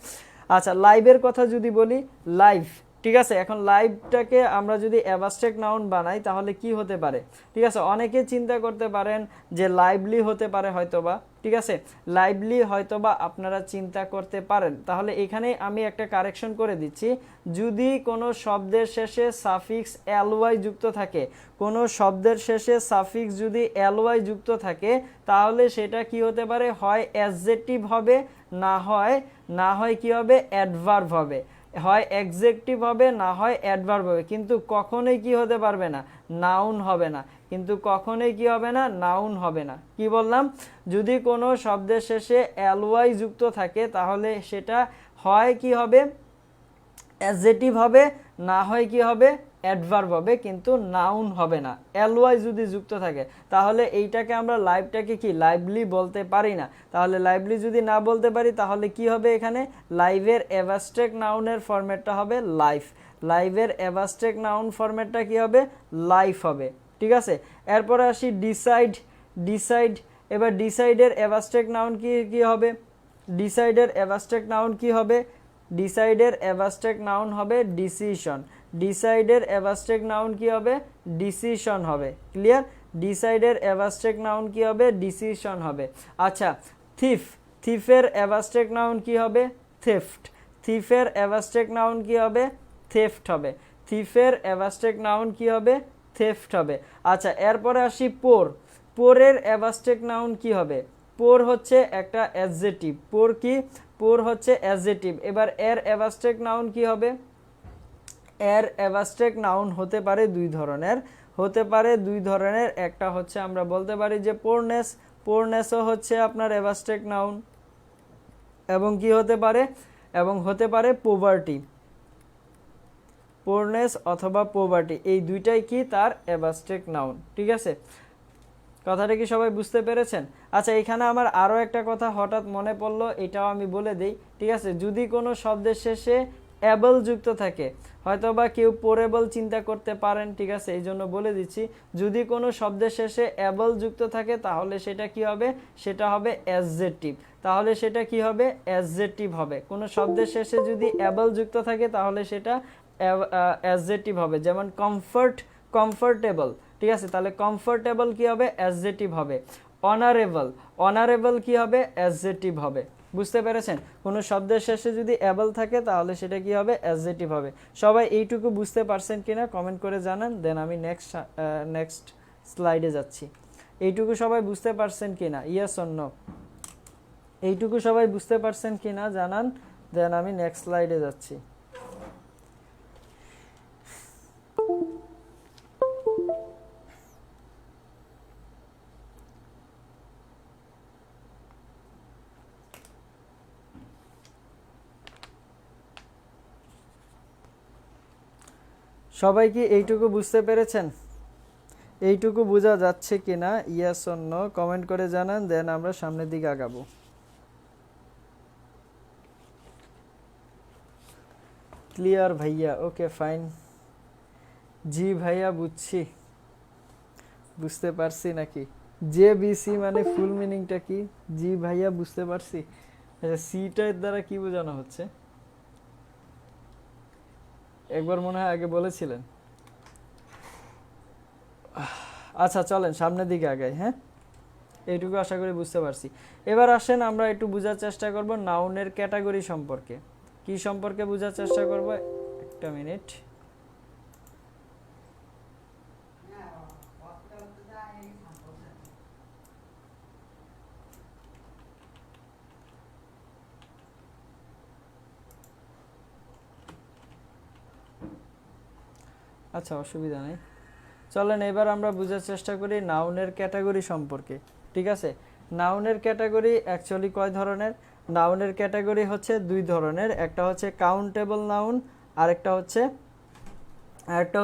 আচ্ছা, লাইভের কথা যদি বলি, লাইভ, ঠিক আছে? এখন লাইভটাকে আমরা যদি অ্যাবস্ট্রাক্ট নাউন বানাই তাহলে কি হতে পারে, ঠিক আছে? অনেকে চিন্তা করতে পারেন যে লাইভলি হতে পারে হয়তোবা, ঠিক আছে? লাইভলি হয়তোবা আপনারা চিন্তা করতে পারেন। তাহলে এখানে আমি একটা কারেকশন করে দিচ্ছি, যদি কোনো শব্দের শেষে সাফিক্স এলওয়াই যুক্ত থাকে, কোনো শব্দের শেষে সাফিক্স যদি এলওয়াই যুক্ত থাকে তাহলে সেটা কি হতে পারে, হয় অ্যাডজেক্টিভ হবে, না হয় কি হবে, অ্যাডভার্ব হবে, হয় অ্যাডজেক্টিভ হবে, না হয় অ্যাডভার্ব হবে, কিন্তু কখনোই কি হতে পারবে না, নাউন হবে না। কিন্তু কখনোই কি হবে না, নাউন হবে না। কি বললাম, যদি কোনো শব্দের শেষে এলওয়াই যুক্ত থাকে তাহলে সেটা হয় কি হবে, অ্যাডজেক্টিভ হবে, না হয় কি হবে, অ্যাডভার্ব হবে, কিন্তু নাউন হবে না। এলওয়াই যদি যুক্ত থাকে তাহলে এইটাকে আমরা লাইভটাকে কি লাইভলি বলতে পারি না। তাহলে লাইভলি যদি না বলতে পারি তাহলে কি হবে, এখানে লাইভের অ্যাবস্ট্রাক্ট নাউনের ফরম্যাটটা হবে লাইফ। লাইভের অ্যাবস্ট্রাক্ট নাউন ফরম্যাটটা কি হবে, লাইফ হবে, ঠিক আছে? এরপরে আসি ডিসাইড। এবার ডিসাইডের অ্যাবস্ট্রাক্ট নাউন কি হবে, ডিসাইডের অ্যাবস্ট্রাক্ট নাউন কি হবে, ডিসাইডের অ্যাবস্ট্রাক্ট নাউন হবে ডিসিশন। ডিসাইডের অ্যাবস্ট্রাক্ট নাউন কি হবে, ডিসিশন হবে, ক্লিয়ার? ডিসাইডের অ্যাবস্ট্রাক্ট নাউন কি হবে, ডিসিশন হবে। আচ্ছা, থিফের অ্যাবস্ট্রাক্ট নাউন কি হবে? থেফট। থিফের অ্যাবস্ট্রাক্ট নাউন কি হবে? থেফট হবে। থিফের অ্যাবস্ট্রাক্ট নাউন কি হবে? থেফট হবে। আচ্ছা, এরপরে আসি পোর। পোরের অ্যাবস্ট্রাক্ট নাউন কি হবে? পোর হচ্ছে একটা অ্যাডজেক্টিভ। পোর কি? পোর হচ্ছে অ্যাডজেক্টিভ। এবার এর অ্যাবস্ট্রাক্ট নাউন কি হবে? এর অ্যাবস্ট্রাক্ট নাউন হতে পারে দুই ধরনের। একটা হচ্ছে আমরা বলতে পারি যে পোরনেস। পোরনেসও হচ্ছে আপনার অ্যাবস্ট্রাক্ট নাউন। এবং কি হতে পারে? এবং হতে পারে পোভার্টি। পোরনেস অথবা পোভার্টি, এই দুইটাই কি তার অ্যাবস্ট্রাক্ট নাউন। ঠিক আছে, কথাটা কি সবাই বুঝতে পেরেছেন? আচ্ছা, এখানে আমার আরও একটা কথা হঠাৎ মনে পড়লো, এটাও আমি বলে দিই। ঠিক আছে, যদি কোনো শব্দের শেষে অ্যাবল যুক্ত থাকে, হয়তো বা কেউ পোরেবল চিন্তা করতে পারেন। ঠিক আছে, এই জন্য বলে দিচ্ছি, যদি কোনো শব্দের শেষে অ্যাবল যুক্ত থাকে তাহলে সেটা কি হবে? সেটা হবে অ্যাডজেক্টিভ। তাহলে সেটা কি হবে? অ্যাডজেক্টিভ হবে। কোনো শব্দের শেষে যদি অ্যাবল যুক্ত থাকে তাহলে সেটা অ্যাডজেক্টিভ হবে। যেমন কমফর্টেবল। ঠিক আছে, তাহলে কমফর্টেবল কি হবে? অ্যাডজেক্টিভ হবে। অনারেবল কি হবে? অ্যাডজেক্টিভ হবে। বুঝতে পেরেছেন? কোনো শব্দের শেষে যদি অ্যাবল থাকে তাহলে সেটা কি হবে? অ্যাডজেক্টিভ হবে। সবাই এইটুকু বুঝতে পারছেন কিনা কমেন্ট করে জানান, দেন আমি নেক্সট স্লাইডে যাচ্ছি। এইটুকু সবাই বুঝতে পারছেন কিনা? Yes or no? এইটুকু সবাই বুঝতে পারছেন কিনা জানান, দেন আমি নেক্সট স্লাইডে যাচ্ছি। সবাই কি এইটুকু বুঝতে পেরেছেন? এইটুকু বোঝা যাচ্ছে কিনা ইয়েস অর নো কমেন্ট করে জানান, দেন আমরা সামনের দিকে আগাবো। ক্লিয়ার ভাইয়া? Okay fine. জি ভাইয়া বুঝছি, বুঝতে পারছি নাকি? জে বিসি মানে ফুল মিনিংটা কি? জি ভাইয়া বুঝতে পারছি। আচ্ছা, সিটার দ্বারা কি বোঝানো হচ্ছে? একবার মনে হয় আগে বলেছিলেন। আচ্ছা চলেন সামনের দিকে আগাই। হ্যাঁ, এইটুকু আশা করি বুঝতে পারছি। এবার আসেন আমরা একটু বোঝার চেষ্টা করব নাউনের ক্যাটাগরি সম্পর্কে। কি সম্পর্কে বোঝার চেষ্টা করব? একটা মিনিট। আচ্ছা, অসুবিধা নেই, চলেন এবার আমরা বোঝার চেষ্টা করি নাউনের ক্যাটাগরি সম্পর্কে। ঠিক আছে, নাউনের ক্যাটাগরি অ্যাকচুয়ালি কয় ধরনের? নাউনের ক্যাটাগরি হচ্ছে দুই ধরনের। একটা হচ্ছে কাউন্টেবল নাউন, আরেকটা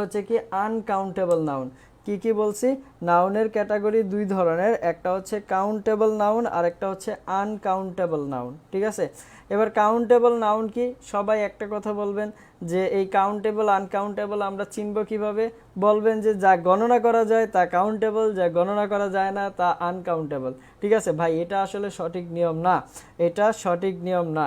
হচ্ছে কি আনকাউন্টেবল নাউন। কি কি বলছি? নাউনের ক্যাটাগরি দুই ধরনের, একটা হচ্ছে কাউন্টেবল নাউন আর একটা হচ্ছে আনকাউন্টেবল নাউন। ঠিক আছে, এবার কাউন্টেবল নাউন কি? সবাই একটা কথা বলবেন যে এই কাউন্টেবল আনকাউন্টেবল আমরা চিনব কিভাবে? বলবেন যে যা গণনা করা যায় তা কাউন্টেবল, যা গণনা করা যায় না তা আনকাউন্টেবল। ঠিক আছে ভাই, এটা আসলে সঠিক নিয়ম না।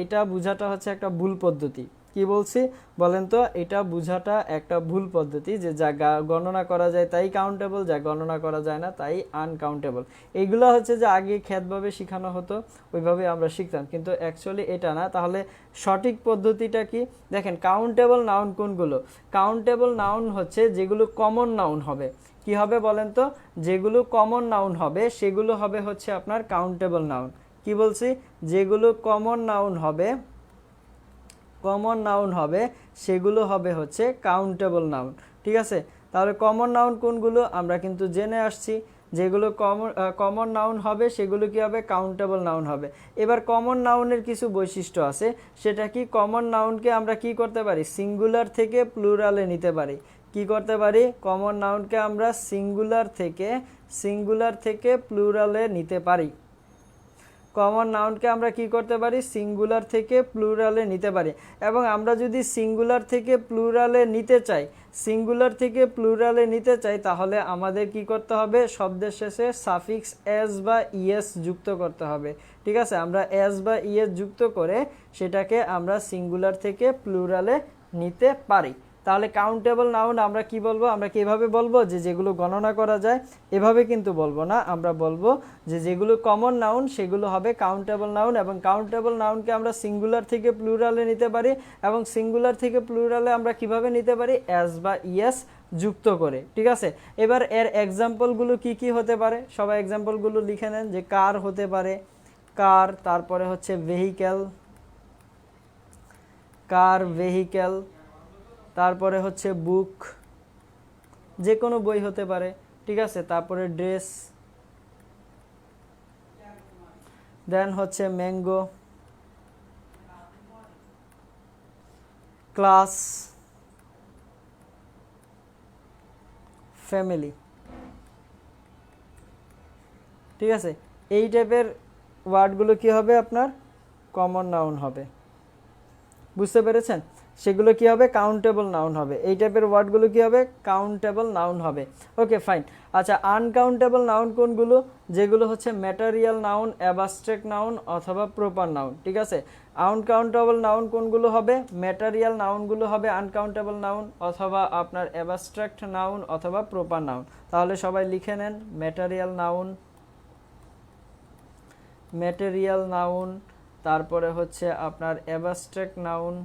এটা বোঝাটা হচ্ছে একটা ভুল পদ্ধতি। কি বলছি বলেন তো? এটা বোঝাটা একটা ভুল পদ্ধতি যে যা গণনা করা যায় তাই কাউন্টেবল, যা গণনা করা যায় না তাই আনকাউন্টেবল। এইগুলো হচ্ছে যে আগে খ্যাতভাবে শেখানো হতো, ওইভাবে আমরা শিখতাম, কিন্তু অ্যাকচুয়ালি এটা না। তাহলে সঠিক পদ্ধতিটা কি? দেখেন, কাউন্টেবল নাউন কোনগুলো? কাউন্টেবল নাউন হচ্ছে যেগুলো কমন নাউন হবে। কি হবে বলেন তো? যেগুলো কমন নাউন হবে সেগুলো হবে হচ্ছে আপনার কাউন্টেবল নাউন। কি বলছি? যেগুলো কমন নাউন হবে সেগুলো হবে হচ্ছে কাউন্টেবল নাউন। ঠিক আছে, তাহলে কমন নাউন কোনগুলো আমরা কিন্তু জেনে আসছি। যেগুলো কমন নাউন হবে সেগুলো কি হবে? কাউন্টেবল নাউন হবে। এবার কমন নাউনের কিছু বৈশিষ্ট্য আছে, সেটা কি? কমন নাউনকে আমরা কি করতে পারি? সিঙ্গুলার থেকে প্লুরালে নিতে পারি। কি করতে পারি? কমন নাউনকে আমরা সিঙ্গুলার থেকে প্লুরালে নিতে পারি। কমন নাউনকে আমরা কি করতে পারি? সিঙ্গুলার থেকে প্লুরালে নিতে পারি। এবং আমরা যদি সিঙ্গুলার থেকে প্লুরালে নিতে চাই তাহলে আমাদের কি করতে হবে? শব্দের শেষে সাফিক্স এস বা ইএস যুক্ত করতে হবে। ঠিক আছে, আমরা এস বা ইএস যুক্ত করে সেটাকে আমরা সিঙ্গুলার থেকে প্লুরালে নিতে পারি। তাহলে কাউন্টেবল নাউন আমরা কি বলবো, আমরা কি এভাবে বলবো যে যেগুলো গণনা করা যায়, এভাবে কিন্তু বলবো না। আমরা বলবো যে যেগুলো কমন নাউন সেগুলো হবে কাউন্টেবল নাউন, এবং কাউন্টেবল নাউনকে আমরা সিঙ্গুলার থেকে প্লুরালে নিতে পারি, এবং সিঙ্গুলার থেকে প্লুরালে আমরা কিভাবে নিতে পারি, অ্যাজ বা ইয়েস যুক্ত করে। ঠিক আছে, এবার এর এক্সাম্পলগুলো কি কি হতে পারে, সবাই এক্সাম্পলগুলো লিখে নেন। যে কার হতে পারে, কার, তারপরে হচ্ছে ভেহিক্যাল, কার ভেহিক্যাল, তারপরে হচ্ছে বুক, যে কোনো বই হতে পারে। ঠিক আছে, তারপরে ড্রেস, দেন হচ্ছে ম্যাঙ্গো, ক্লাস, ফ্যামিলি। ঠিক আছে, এই টাইপের ওয়ার্ডগুলো কি হবে, আপনার কমন নাউন হবে। বুঝতে পেরেছেন? সেগুলো কি হবে, কাউন্টেবল নাউন হবে। এই টাইপের ওয়ার্ডগুলো কি হবে, কাউন্টেবল নাউন হবে। Okay fine. আচ্ছা, আনকাউন্টেবল নাউন কোনগুলো, যেগুলো হচ্ছে ম্যাটেরিয়াল নাউন, অ্যাবস্ট্রাক্ট নাউন অথবা প্রপার নাউন। ঠিক আছে, আনকাউন্টেবল নাউন কোনগুলো হবে, ম্যাটেরিয়াল নাউনগুলো হবে আনকাউন্টেবল নাউন, অথবা আপনার অ্যাবস্ট্রাক্ট নাউন অথবা প্রপার নাউন। তাহলে সবাই লিখে নেন, ম্যাটেরিয়াল নাউন, ম্যাটেরিয়াল নাউন, তারপরে হচ্ছে আপনার অ্যাবস্ট্রাক্ট নাউন,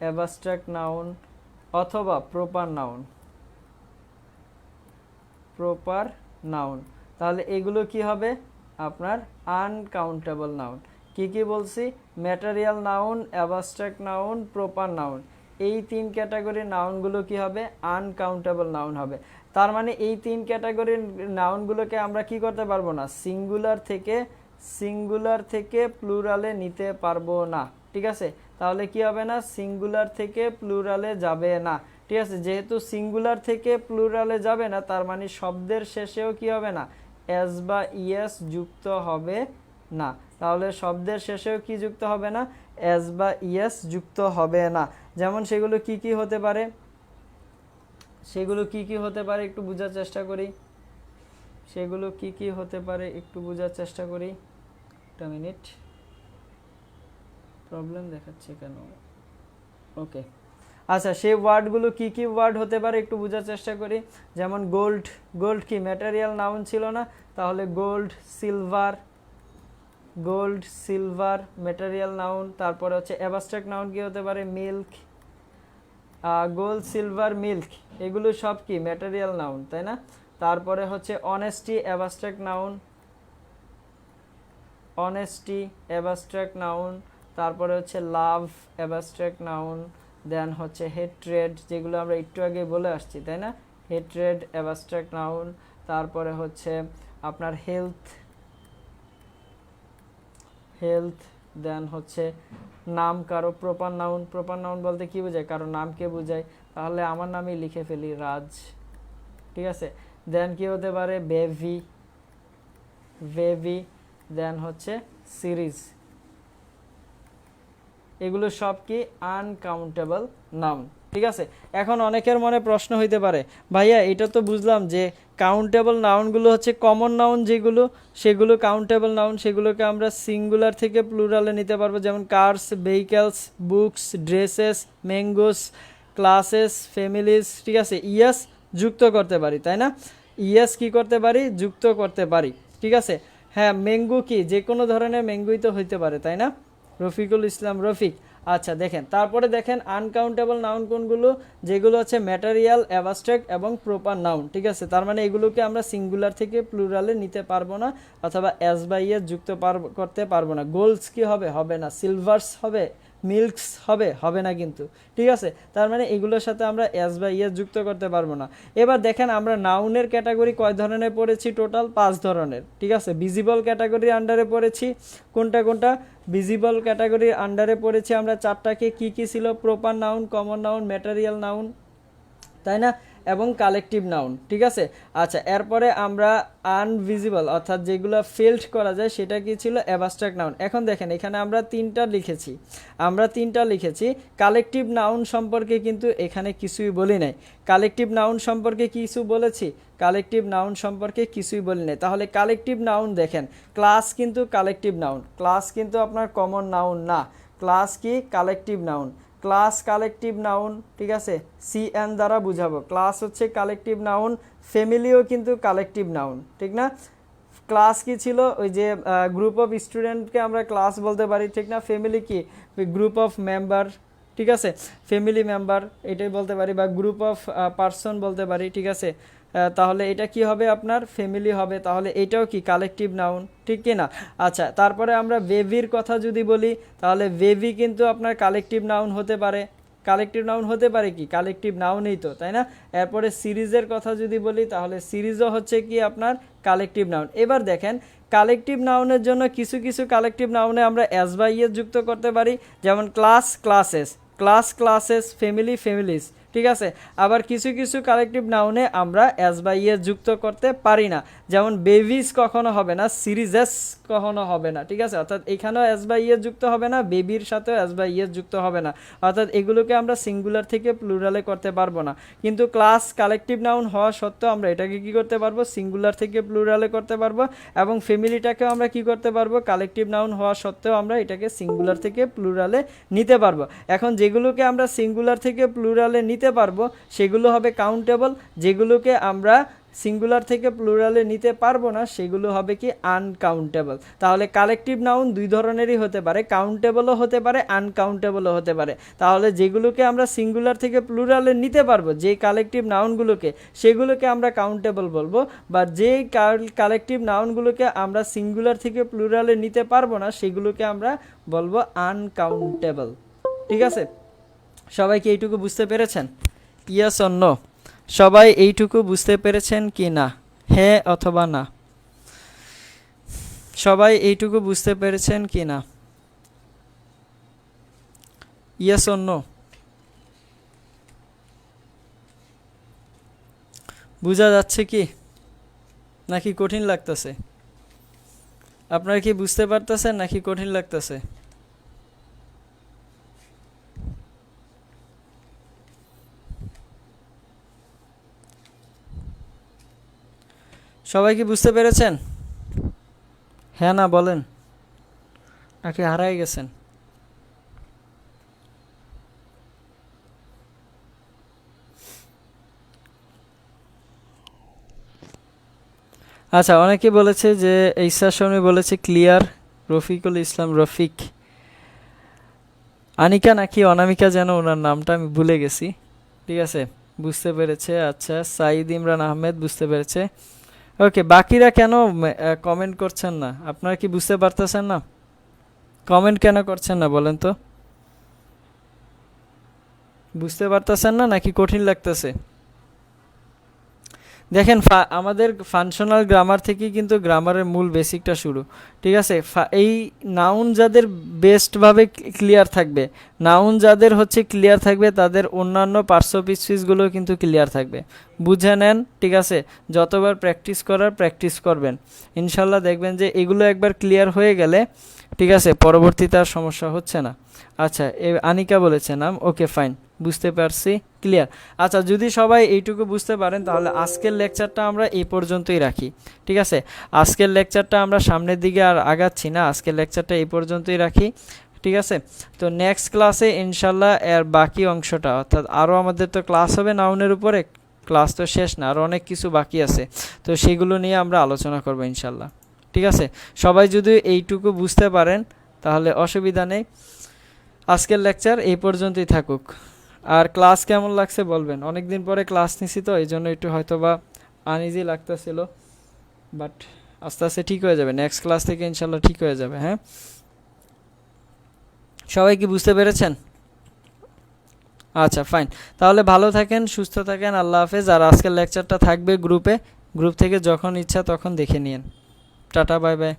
অ্যাবস্ট্রাক্ট নাউন অথবা প্রপার নাউন, প্রপার নাউন। তাহলে এগুলো কি হবে, আপনার আনকাউন্টেবল নাউন। কি কি বলছি, material noun, abstract noun, proper noun. এই তিন ক্যাটাগরির নাউনগুলো কি হবে, আনকাউন্টেবল নাউন হবে। তার মানে এই তিন ক্যাটাগরির নাউনগুলোকে আমরা কি করতে পারবো না, সিঙ্গুলার থেকে প্লুরালে নিতে পারবো না। ঠিক আছে, তাহলে কি হবে না, সিঙ্গুলার থেকে প্লুরালে যাবে না। ঠিক আছে, যেহেতু সিঙ্গুলার থেকে প্লুরালে যাবে না, তার মানে শব্দের শেষেও কি হবে না, এস বা ইএস যুক্ত হবে না। তাহলে শব্দের শেষেও কি যুক্ত হবে না, এস বা ইএস যুক্ত হবে না। যেমন সেগুলো কি কি হতে পারে, সেগুলো কি কি হতে পারে একটু বোঝার চেষ্টা করি, সেগুলো কি কি হতে পারে একটু বোঝার চেষ্টা করি। একটা মিনিট, প্রবলেম দেখাচ্ছে কেন? ওকে, আচ্ছা, সেই ওয়ার্ডগুলো কি কি ওয়ার্ড হতে পারে একটু বোঝার চেষ্টা করি। যেমন গোল্ড, গোল্ড কি ম্যাটেরিয়াল নাউন ছিল না, তাহলে gold, silver, gold silver material noun. তারপরে হচ্ছে অ্যাবস্ট্রাক্ট নাউন কি হতে পারে, মিল্ক, গোল্ড সিলভার মিল্ক, এগুলো সব কি ম্যাটেরিয়াল নাউন, তাই না? তারপরে হচ্ছে honesty, abstract noun, honesty abstract noun. তারপরে হচ্ছে লাভ, অ্যাবস্ট্রাক্ট নাউন। দেন হচ্ছে হেট্রেড, যেগুলো আমরা একটু আগে বলে আসছি, তাই না, হেট্রেড অ্যাবস্ট্রাক্ট নাউন। তারপরে হচ্ছে আপনার হেলথ, হেলথ। দেন হচ্ছে নাম কারো, প্রপার নাউন, প্রপার নাউন বলতে কি বোঝায়, কারো নামকে বোঝায়। তাহলে আমার নামই লিখে ফেলি, রাজ। ঠিক আছে, দেন কি হতে পারে, বেভি, বেবি। দেন হচ্ছে সিরিজ। এগুলো সব কি আনকাউন্টেবল নাউন। ঠিক আছে, এখন অনেকের মনে প্রশ্ন হইতে পারে, ভাইয়া এটা তো বুঝলাম যে কাউন্টেবল নাউনগুলো হচ্ছে কমন নাউন, যেগুলো সেগুলো কাউন্টেবল নাউন, সেগুলোকে আমরা সিঙ্গুলার থেকে প্লুরালে নিতে পারবো। যেমন cars, vehicles, books, dresses, mangoes, classes, families. ঠিক আছে, ইয়েস যুক্ত করতে পারি, তাই না, ইয়েস কি করতে পারি, যুক্ত করতে পারি। ঠিক আছে, হ্যাঁ, ম্যাঙ্গো কি যে কোনো ধরনের ম্যাঙ্গোই তো হইতে পারে, তাই না, রফিকুল ইসলাম রফিক। আচ্ছা দেখেন, তারপরে দেখেন আনকাউন্টেবল নাউন কোনগুলো, যেগুলো হচ্ছে ম্যাটেরিয়াল, অ্যাবস্ট্রাক্ট এবং প্রপার নাউন। ঠিক আছে, তার মানে এগুলোকে আমরা সিঙ্গুলার থেকে প্লুরালে নিতে পারবো না, অথবা এস বা ইয়েস যুক্ত করতে পারবো না। গোল্ডস কি হবে, হবে না। সিলভার্স হবে, মিল্কস হবে, হবে না কিন্তু। ঠিক আছে, তার মানে এগুলোর সাথে আমরা এস বা ইয়েস যুক্ত করতে পারবো না। এবার দেখেন আমরা নাউনের ক্যাটাগরি কয় ধরনের পড়েছি, টোটাল 5 ধরনের। ঠিক আছে, ভিজিবল ক্যাটাগরির আন্ডারে পড়েছি কোনটা কোনটা, ভিজিবল ক্যাটাগরির আন্ডারে পড়েছি আমরা 4টাকে। কি কি ছিল, proper noun, common noun, material noun, তাই না। এবং কালেকটিভ নাউন, ঠিক আছে। আচ্ছা, এরপরে আমরা আনভিজিবল অর্থাৎ যেগুলো ফিল্ড করা যায় সেটা কি ছিল, অ্যাবস্ট্রাক্ট নাউন। এখন দেখেন এখানে আমরা তিনটা লিখেছি। কালেকটিভ নাউন সম্পর্কে কিন্তু এখানে কিছুই বলি নাই। কালেকটিভ নাউন সম্পর্কে কিছু বলেছি, কালেকটিভ নাউন সম্পর্কে কিছুই বলি নাই। তাহলে কালেকটিভ নাউন দেখেন, ক্লাস কিন্তু কালেকটিভ নাউন, ক্লাস কিন্তু আপনার কমন নাউন না, ক্লাস কি collective noun, class collective noun, ঠিক আছে। CN দ্বারা বুঝাবো, ক্লাস হচ্ছে কালেকটিভ নাউন, ফ্যামিলিও কিন্তু কালেকটিভ নাউন, ঠিক না। ক্লাস কি ছিল, ওই যে গ্রুপ অফ স্টুডেন্টকে আমরা ক্লাস বলতে পারি, ঠিক না। ফ্যামিলি কি, গ্রুপ অফ মেম্বার, ঠিক আছে, ফ্যামিলি মেম্বার এটাই বলতে পারি, বা গ্রুপ অফ পার্সন বলতে পারি, ঠিক আছে। তাহলে এটা কি হবে, আপনার ফ্যামিলি হবে। তাহলে এটাও কি কালেকটিভ নাউন, ঠিক কি না। আচ্ছা, তারপরে আমরা বেবির কথা যদি বলি, তাহলে বেবি কিন্তু আপনার কালেকটিভ নাউন হতে পারে, কালেকটিভ নাউন হতে পারে কি, কালেকটিভ নাউনই তো, তাই না। এরপরে সিরিজের কথা যদি বলি, তাহলে সিরিজও হচ্ছে কি আপনার কালেকটিভ নাউন। এবার দেখেন কালেকটিভ নাউনের জন্য কিছু কিছু কালেকটিভ নাউনে আমরা এস বা ইএস যুক্ত করতে পারি, যেমন class classes, class classes, family families, ঠিক আছে। আবার কিছু কিছু কালেকটিভ নাউনে আমরা এস বা ইএস যুক্ত করতে পারি না, যেমন বেবিজ কখনো হবে না, সিরিজেস কখনো হবে না, ঠিক আছে। অর্থাৎ এখানেও এস বা ইএস যুক্ত হবে না, বেবির সাথেও এস বা ইএস যুক্ত হবে না, অর্থাৎ এগুলোকে আমরা সিঙ্গুলার থেকে প্লুরালে করতে পারবো না। কিন্তু ক্লাস কালেকটিভ নাউন হওয়া সত্ত্বেও আমরা এটাকে কি করতে পারবো, সিঙ্গুলার থেকে প্লুরালে করতে পারবো, এবং ফ্যামিলিটাকেও আমরা কি করতে পারবো, কালেকটিভ নাউন হওয়া সত্ত্বেও আমরা এটাকে সিঙ্গুলার থেকে প্লুরালে নিতে পারবো। এখন যেগুলোকে আমরা সিঙ্গুলার থেকে প্লুরালে নিতে পারবো সেগুলো হবে কাউন্টেবল, যেগুলোকে আমরা সিঙ্গুলার থেকে প্লুরালে নিতে পারবো না সেগুলো হবে কি আনকাউন্টেবল। তাহলে কালেকটিভ নাউন দুই ধরনেরই হতে পারে, কাউন্টেবলও হতে পারে, আনকাউন্টেবলও হতে পারে। তাহলে যেগুলোকে আমরা সিঙ্গুলার থেকে প্লুরালে নিতে পারবো, যে কালেকটিভ নাউনগুলোকে, সেগুলোকে আমরা কাউন্টেবল বলবো, বা যে কালেকটিভ নাউনগুলোকে আমরা সিঙ্গুলার থেকে প্লুরালে নিতে পারবো না সেগুলোকে আমরা বলবো আনকাউন্টেবল, ঠিক আছে। সবাই কি এইটুকু বুঝতে পেরেছেন? Yes or no? সবাই এইটুকু বুঝতে পেরেছেন কি না, হ্যাঁ অথবা না? সবাই এইটুকু বুঝতে পেরেছেন কি না, ইয়েস অর নো? বোঝা যাচ্ছে কি নাকি কঠিন লাগতেছে? আপনারা কি বুঝতে পারতেছেন নাকি কঠিন লাগতেছে? সবাই কি বুঝতে পেরেছেন? হ্যাঁ না বলেন, নাকি হারাই গেছেন? আচ্ছা, অনেকে বলেছে যে ঈশা শর্মী বলেছে ক্লিয়ার, রফিকুল ইসলাম রফিক, আনিকা নাকি অনামিকা যেন ওনার নামটা আমি ভুলে গেছি, ঠিক আছে, বুঝতে পেরেছে। আচ্ছা, সাইদ ইমরান আহমেদ বুঝতে পেরেছে। ওকে, বাকিরা কেন কমেন্ট করছেন না? আপনারা কি বুঝতে পারতেছেন না? কমেন্ট কেন করছেন না বলেন তো? বুঝতে পারতেছেন না নাকি কঠিন লাগতেছে? দেখেন আমাদের ফাংশনাল গ্রামার থেকে কিন্তু গ্রামারের মূল বেসিকটা শুরু, ঠিক আছে। এই নাউন যাদের বেস্টভাবে ক্লিয়ার থাকবে, নাউন যাদের হচ্ছে ক্লিয়ার থাকবে, তাদের অন্যান্য পার্শ্ব পিসগুলো কিন্তু ক্লিয়ার থাকবে। বুঝে নেন, ঠিক আছে। যতবার প্র্যাকটিস করবেন, ইনশাল্লাহ দেখবেন যে এগুলো একবার ক্লিয়ার হয়ে গেলে, ঠিক আছে, পরবর্তীতে আর সমস্যা হচ্ছে না। আচ্ছা, আনিকা বলেছে নাম, ওকে ফাইন, বুঝতে পারছি, ক্লিয়ার। আচ্ছা, যদি সবাই এইটুকু বুঝতে পারেন তাহলে আজকের লেকচারটা আমরা এই পর্যন্তই রাখি, ঠিক আছে। আজকের লেকচারটা আমরা সামনের দিকে আর আগাচ্ছি না, আজকের লেকচারটা এই পর্যন্তই রাখি, ঠিক আছে। তো নেক্সট ক্লাসে ইনশাল্লাহ এর বাকি অংশটা, অর্থাৎ আরও আমাদের তো ক্লাস হবে নাউনের উপরে, ক্লাস তো শেষ না, আরও অনেক কিছু বাকি আছে, তো সেগুলো নিয়ে আমরা আলোচনা করবো ইনশাল্লাহ, ঠিক আছে। সবাই যদি এইটুকু বুঝতে পারেন তাহলে অসুবিধা নেই, আজকের লেকচার এই পর্যন্তই থাকুক। আর ক্লাস কেমন লাগছে বলবেন, অনেক দিন পরে ক্লাস নিছি তো এই জন্য একটু হয়তো বা আনইজি লাগতেছিল, বাট আস্তে আস্তে ঠিক হয়ে যাবে, নেক্সট ক্লাস থেকে ইনশাল্লাহ ঠিক হয়ে যাবে। হ্যাঁ, সবাই কি বুঝতে পেরেছেন? আচ্ছা ফাইন, তাহলে ভালো থাকেন, সুস্থ থাকেন, আল্লাহ হাফেজ। আর আজকের লেকচারটা থাকবে গ্রুপ থেকে যখন ইচ্ছা তখন দেখে নিন। Tata, bye bye.